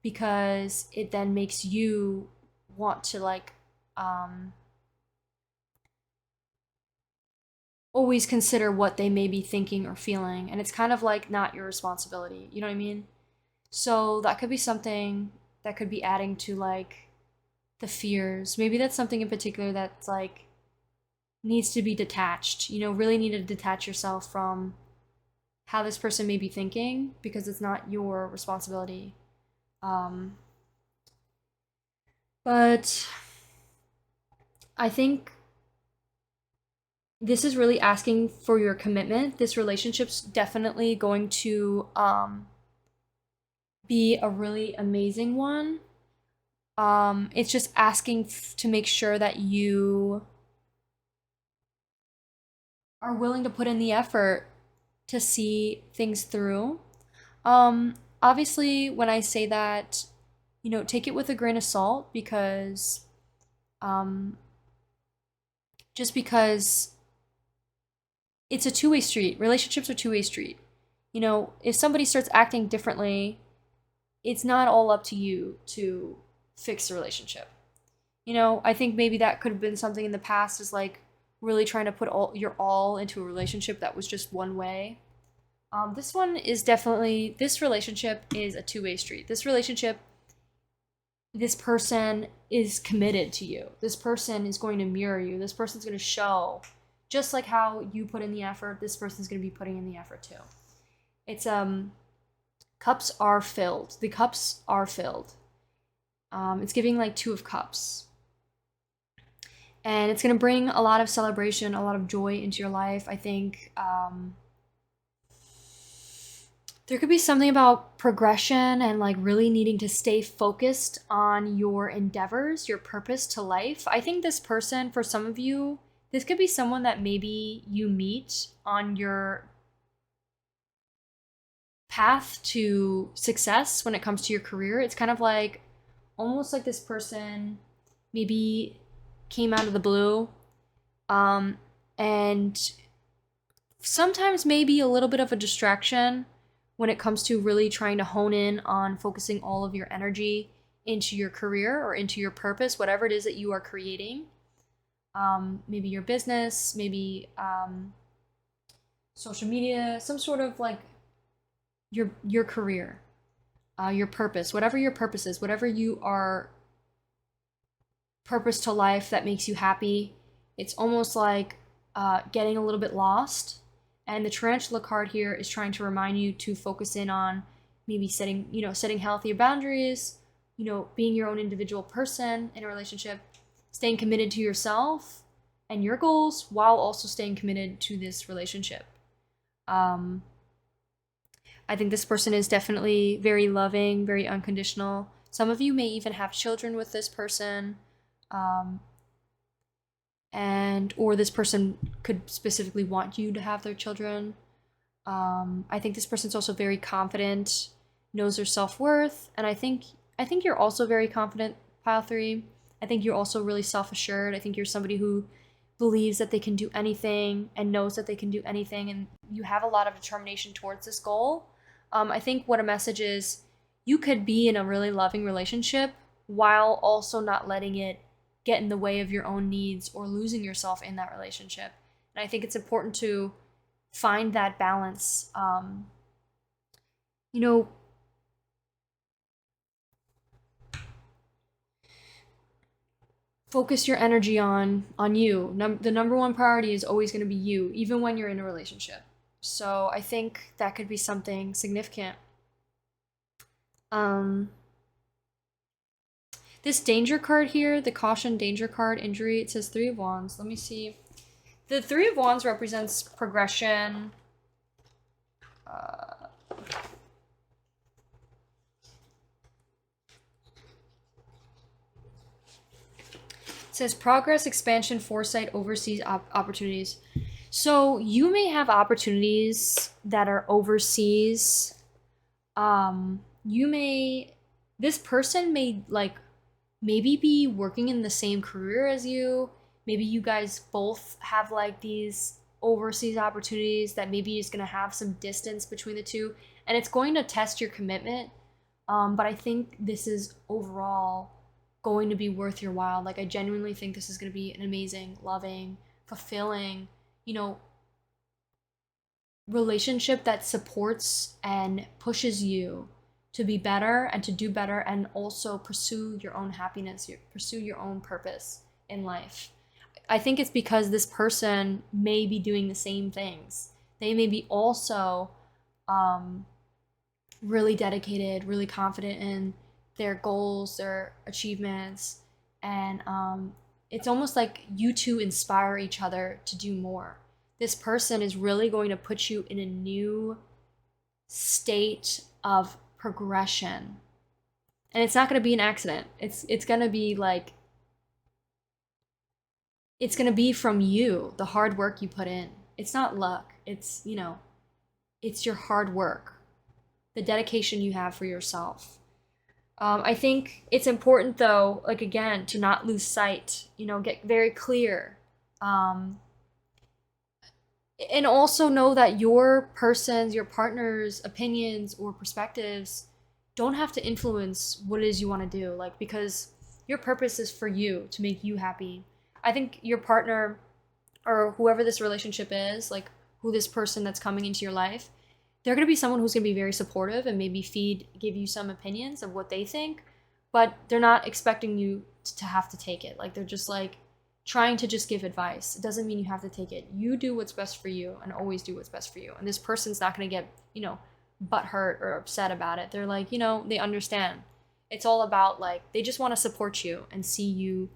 because it then makes you want to, like, um, always consider what they may be thinking or feeling, and it's kind of like not your responsibility, you know what I mean? So that could be something that could be adding to like the fears. Maybe that's something in particular that's like needs to be detached, really need to detach yourself from how this person may be thinking, because it's not your responsibility. Um but I think this is really asking for your commitment. This relationship's definitely going to be a really amazing one. It's just asking to make sure that you are willing to put in the effort to see things through. Obviously, when I say that, take it with a grain of salt, because um, just because it's a two-way street. Relationships are two-way street. If somebody starts acting differently, it's not all up to you to fix the relationship. I think maybe that could have been something in the past, is like really trying to put all your all into a relationship that was just one way. This relationship is a two-way street. This person is committed to you. This person is going to mirror you. This person's going to show, just like how you put in the effort, this person's going to be putting in the effort too. It's cups are filled. The cups are filled. It's giving like two of cups. And it's going to bring a lot of celebration, a lot of joy into your life. I think there could be something about progression and like really needing to stay focused on your endeavors, your purpose to life. I think this person, for some of you, this could be someone that maybe you meet on your path to success when it comes to your career. It's kind of like almost like this person maybe came out of the blue, um, and sometimes maybe a little bit of a distraction when it comes to really trying to hone in on focusing all of your energy into your career or into your purpose, whatever it is that you are creating. Maybe your business, maybe social media, some sort of like your career, your purpose, whatever your purpose is, whatever you are purpose to life that makes you happy. It's almost like getting a little bit lost. And the tarantula card here is trying to remind you to focus in on maybe setting healthier boundaries, being your own individual person in a relationship, staying committed to yourself and your goals while also staying committed to this relationship. Um, I think this person is definitely very loving, very unconditional. Some of you may even have children with this person, um, and or this person could specifically want you to have their children. I think this person's also very confident, knows their self-worth, and I think you're also very confident, pile three. I think you're also really self-assured. I think you're somebody who believes that they can do anything and knows that they can do anything, and you have a lot of determination towards this goal. I think what a message is, you could be in a really loving relationship while also not letting it get in the way of your own needs or losing yourself in that relationship. And I think it's important to find that balance. You know, focus your energy on you. The number one priority is always going to be you, even when you're in a relationship. So I think that could be something significant. Um, this danger card here, the caution danger card, injury, it says Three of Wands. Let me see. The Three of Wands represents progression. It says progress, expansion, foresight, overseas opportunities. So you may have opportunities that are overseas. You may, this person may like maybe be working in the same career as you. Maybe you guys both have like these overseas opportunities that maybe is going to have some distance between the two, and it's going to test your commitment. But I think this is overall going to be worth your while. Like, I genuinely think this is going to be an amazing, loving, fulfilling, you know, relationship that supports and pushes you to be better and to do better and also pursue your own happiness, pursue your own purpose in life. I think it's because this person may be doing the same things. They may be also um, really dedicated, really confident in their goals, their achievements, and it's almost like you two inspire each other to do more. This person is really going to put you in a new state of progression. And it's not going to be an accident. It's going to be like it's going to be from you, the hard work you put in. It's not luck. It's your hard work, the dedication you have for yourself. I think it's important though, like again, to not lose sight, get very clear. Um, and also know that your partner's opinions or perspectives don't have to influence what it is you want to do. Like, because your purpose is for you, to make you happy. I think your partner or whoever this relationship is, like who this person that's coming into your life, they're going to be someone who's going to be very supportive and maybe give you some opinions of what they think, but they're not expecting you to have to take it. Like, they're just like trying to just give advice. It doesn't mean you have to take it. You do what's best for you and always do what's best for you. And this person's not going to get, butthurt or upset about it. They're like, they understand. It's all about like, they just want to support you and see you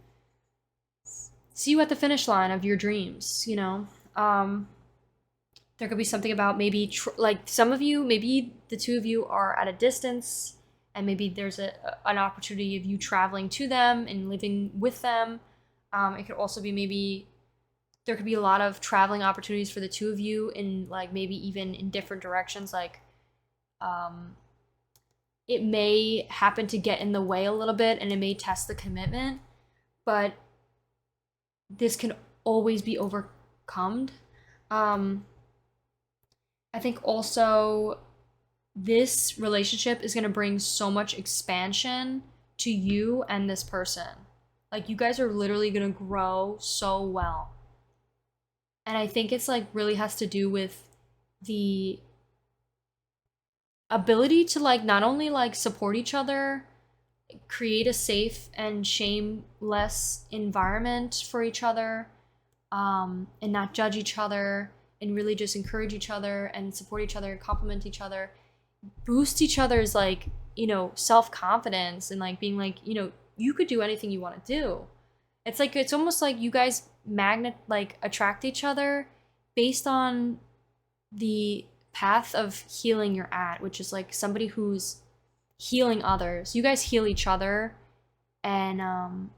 at the finish line of your dreams. There could be something about maybe like some of you, maybe the two of you are at a distance, and maybe there's an opportunity of you traveling to them and living with them. It could also be maybe there could be a lot of traveling opportunities for the two of you in like maybe even in different directions. Like, it may happen to get in the way a little bit and it may test the commitment, but this can always be overcome. I think also this relationship is going to bring so much expansion to you and this person. Like, you guys are literally going to grow so well. And I think it's like really has to do with the ability to like not only like support each other create a safe and shameless environment for each other, and not judge each other, and really just encourage each other and support each other, compliment each other, boost each other's like, self-confidence, and like being like, you could do anything you want to do. It's like, it's almost like you guys attract each other based on the path of healing you're at, which is like somebody who's healing others. You guys heal each other, and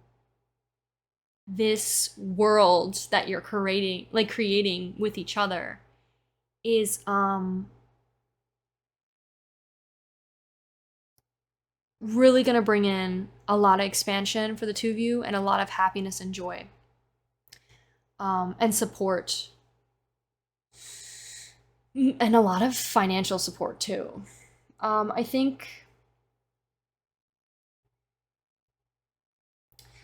this world that you're creating with each other is really going to bring in a lot of expansion for the two of you, and a lot of happiness and joy, and support, and a lot of financial support too. I think,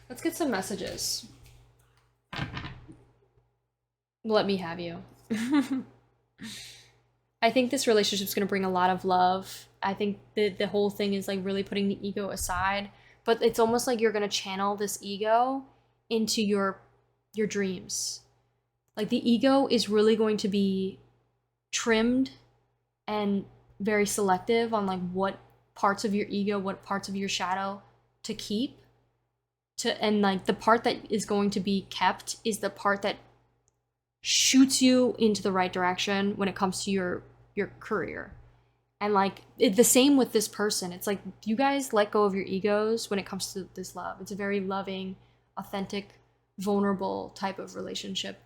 let's get some messages. Let me have you. I think this relationship's going to bring a lot of love. I think the whole thing is like really putting the ego aside, but it's almost like you're going to channel this ego into your dreams. Like the ego is really going to be trimmed and very selective on like what parts of your ego, what parts of your shadow to keep. And like the part that is going to be kept is the part that shoots you into the right direction when it comes to your career. And like the same with this person. It's like you guys let go of your egos when it comes to this love. It's a very loving, authentic, vulnerable type of relationship.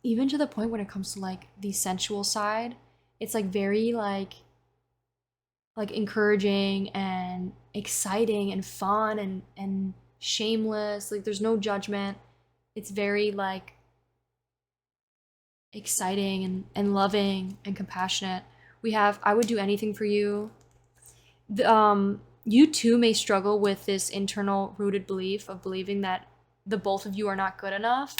Even to the point when it comes to like the sensual side, it's like very like encouraging and exciting and fun and shameless. Like there's no judgment. It's very like exciting and loving and compassionate. We have I would do anything for you. You too may struggle with this internal rooted belief of believing that the both of you are not good enough,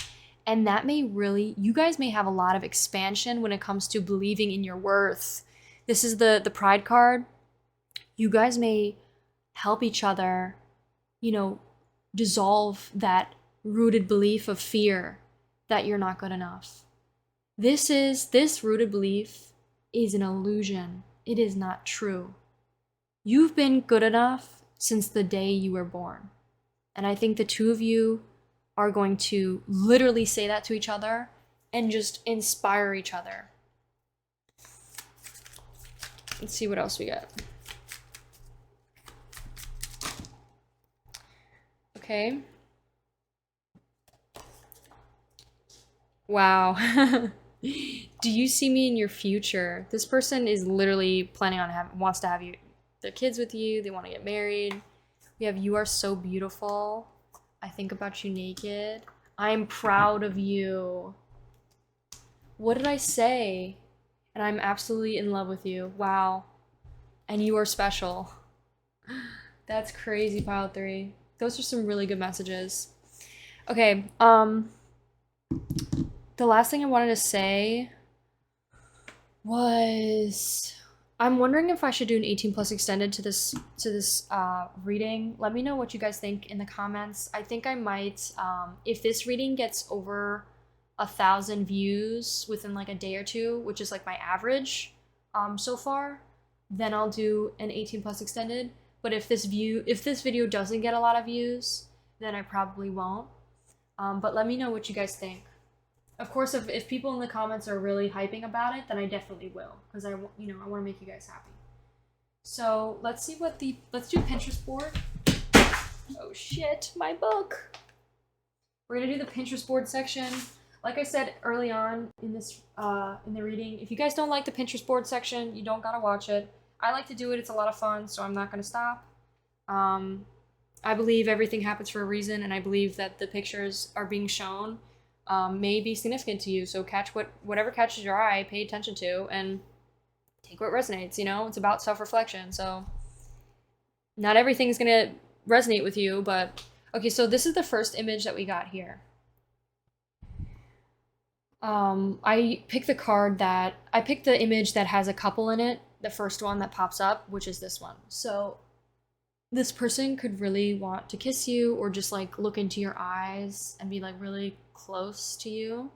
and that may really, you guys may have a lot of expansion when it comes to believing in your worth. This is the pride card. You guys may help each other, dissolve that rooted belief of fear that you're not good enough. This rooted belief is an illusion. It is not true. You've been good enough since the day you were born. And I think the two of you are going to literally say that to each other and just inspire each other. Let's see what else we got. Okay. Wow. Do you see me in your future? This person is literally planning on wants to have their kids with you. They want to get married. We have you are so beautiful. I think about you naked. I'm proud of you. What did I say? And I'm absolutely in love with you. Wow. And you are special. That's crazy, pile 3. Those are some really good messages. Okay, the last thing I wanted to say was I'm wondering if I should do an 18 plus extended to this reading. Let me know what you guys think in the comments. I think I might, if this reading gets over 1,000 views within like a day or two, which is like my average so far, then I'll do an 18 plus extended. But if this video doesn't get a lot of views, then I probably won't. But let me know what you guys think. Of course, if people in the comments are really hyping about it, then I definitely will, because I want to make you guys happy. So let's do Pinterest board. Oh shit, my book. We're gonna do the Pinterest board section. Like I said early on in this in the reading, if you guys don't like the Pinterest board section, you don't gotta watch it. I like to do it. It's a lot of fun, so I'm not gonna stop. I believe everything happens for a reason, and I believe that the pictures are being shown may be significant to you. So catch whatever catches your eye, pay attention to, and take what resonates. It's about self-reflection. So not everything is gonna resonate with you, but okay. So this is the first image that we got here. I picked the image that has a couple in it. The first one that pops up, which is this one. So this person could really want to kiss you or just like look into your eyes and be like really close to you.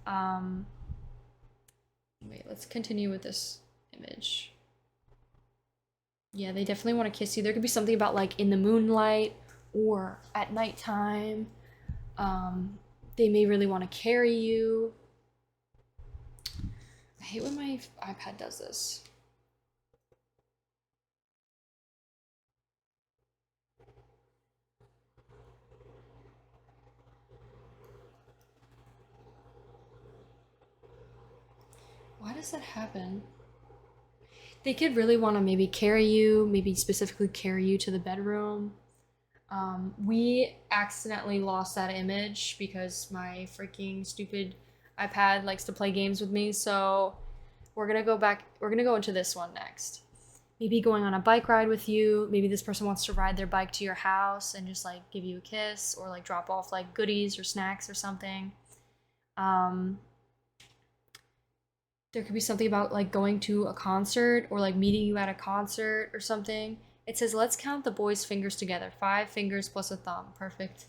Um, Wait, let's continue with this image. Yeah, they definitely want to kiss you. There could be something about like in the moonlight or at nighttime. Um, they may really want to carry you. I hate when my iPad does this. Why does that happen? They could really want to maybe carry you, maybe specifically carry you to the bedroom. We accidentally lost that image because my freaking stupid iPad likes to play games with me. So we're gonna go back. We're gonna go into this one next. Maybe going on a bike ride with you. Maybe this person wants to ride their bike to your house and just like give you a kiss or like drop off like goodies or snacks or something. Um, there could be something about like going to a concert or like meeting you at a concert or something. It says, let's count the boys' fingers together. 5 fingers plus a thumb. Perfect.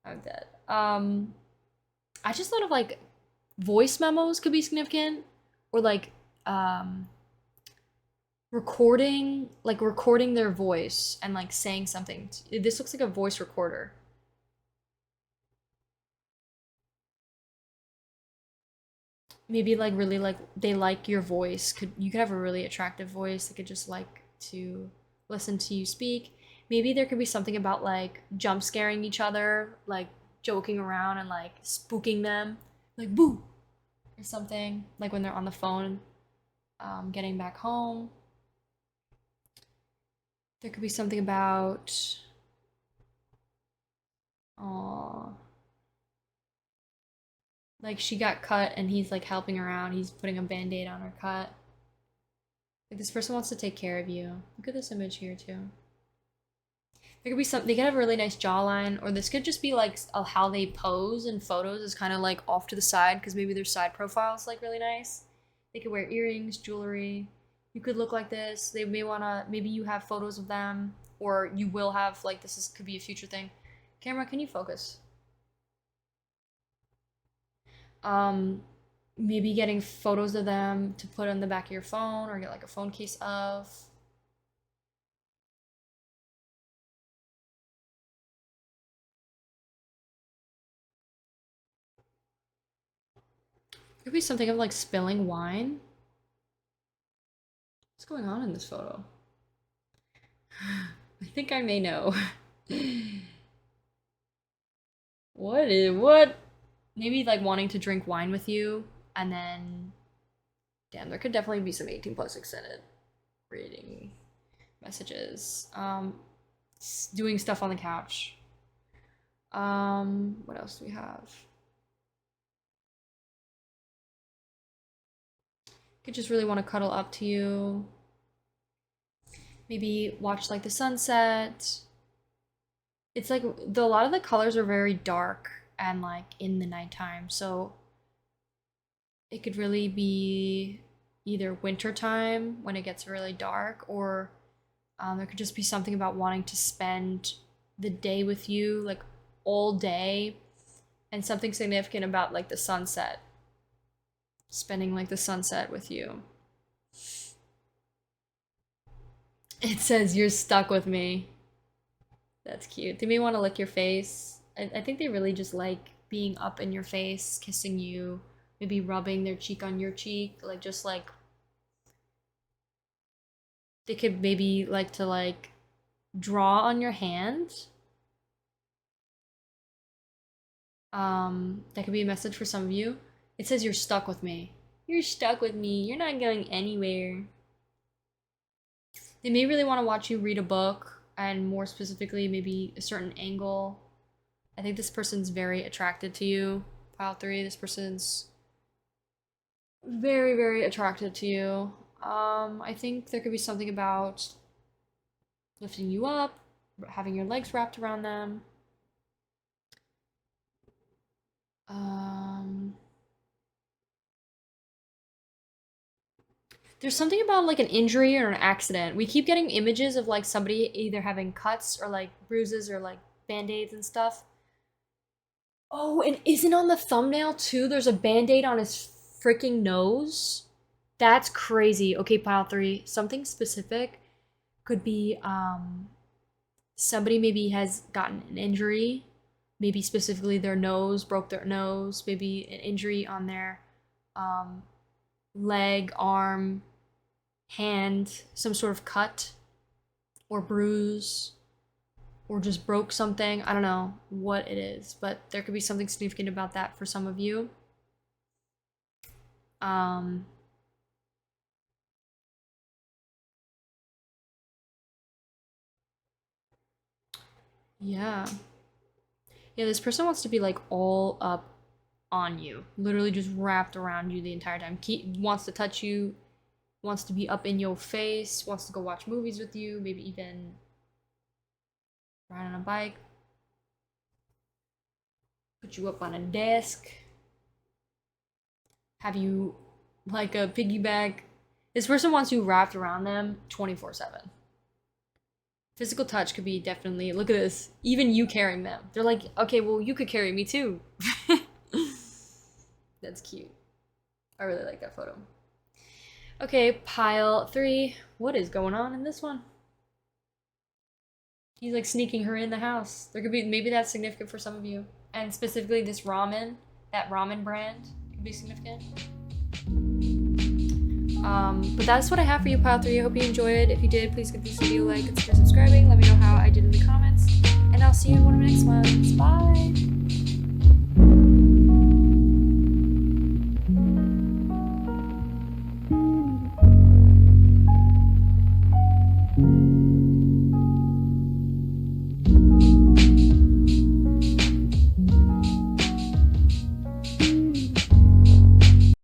I'm dead. I just thought of like voice memos could be significant or like um recording their voice and like saying something. This looks like a voice recorder. Maybe like really like they like your voice. Could you could have a really attractive voice. They could just like to listen to you speak. Maybe there could be something about like jump scaring each other, like joking around and like spooking them, like boo or something. Like when they're on the phone, getting back home. There could be something about, oh, like she got cut and he's like helping her out. He's putting a band-aid on her cut. Like this person wants to take care of you. Look at this image here too. There could be some. They could have a really nice jawline, or this could just be like how they pose in photos is kind of like off to the side because maybe their side profile is like really nice. They could wear earrings, jewelry. You could look like this. They may wanna. Maybe you have photos of them, or you will have like this is could be a future thing. Camera, can you focus? Um, Maybe getting photos of them to put on the back of your phone, or get like a phone case of. Could be something of like spilling wine. What's going on in this photo? I think I may know. What? Maybe like wanting to drink wine with you, and then, damn, there could definitely be some 18 plus extended reading messages. Doing stuff on the couch. What else do we have? Could just really want to cuddle up to you. Maybe watch like the sunset. It's like a lot of the colors are very dark and like in the nighttime, so it could really be either winter time when it gets really dark, or there could just be something about wanting to spend the day with you, like all day, and something significant about like the sunset, spending like the sunset with you. It says you're stuck with me. That's cute. They may want to lick your face. I think they really just like being up in your face, kissing you, maybe rubbing their cheek on your cheek, like just like they could maybe like to like draw on your hand. That could be a message for some of you. It says you're stuck with me. You're stuck with me. You're not going anywhere. They may really want to watch you read a book, and more specifically, maybe a certain angle. I think this person's very attracted to you. Pile three, this person's very, very attracted to you. I think there could be something about lifting you up, having your legs wrapped around them. Um, There's something about like an injury or an accident. We keep getting images of like somebody either having cuts or like bruises or like band-aids and stuff. Oh, and isn't on the thumbnail too? There's a band-aid on his freaking nose. That's crazy. Okay, pile three. Something specific could be somebody maybe has gotten an injury, maybe specifically their nose, broke their nose, maybe an injury on their um leg, arm, hand, some sort of cut or bruise or just broke something. I don't know what it is, but there could be something significant about that for some of you. Um, yeah. Yeah, this person wants to be like all up on you, literally just wrapped around you the entire time. Wants to touch you, wants to be up in your face, wants to go watch movies with you, maybe even ride on a bike, put you up on a desk, have you like a piggyback. This person wants you wrapped around them 24/7. Physical touch could be definitely, look at this, even you carrying them. They're like, okay, well, you could carry me too. That's cute. I really like that photo. Okay, pile three. What is going on in this one? He's like sneaking her in the house. There could be, maybe that's significant for some of you. And specifically this ramen, that ramen brand could be significant. But that's what I have for you, pile three. I hope you enjoyed. If you did, please give this video a like, consider subscribing. Let me know how I did in the comments. And I'll see you in one of the next ones. Bye!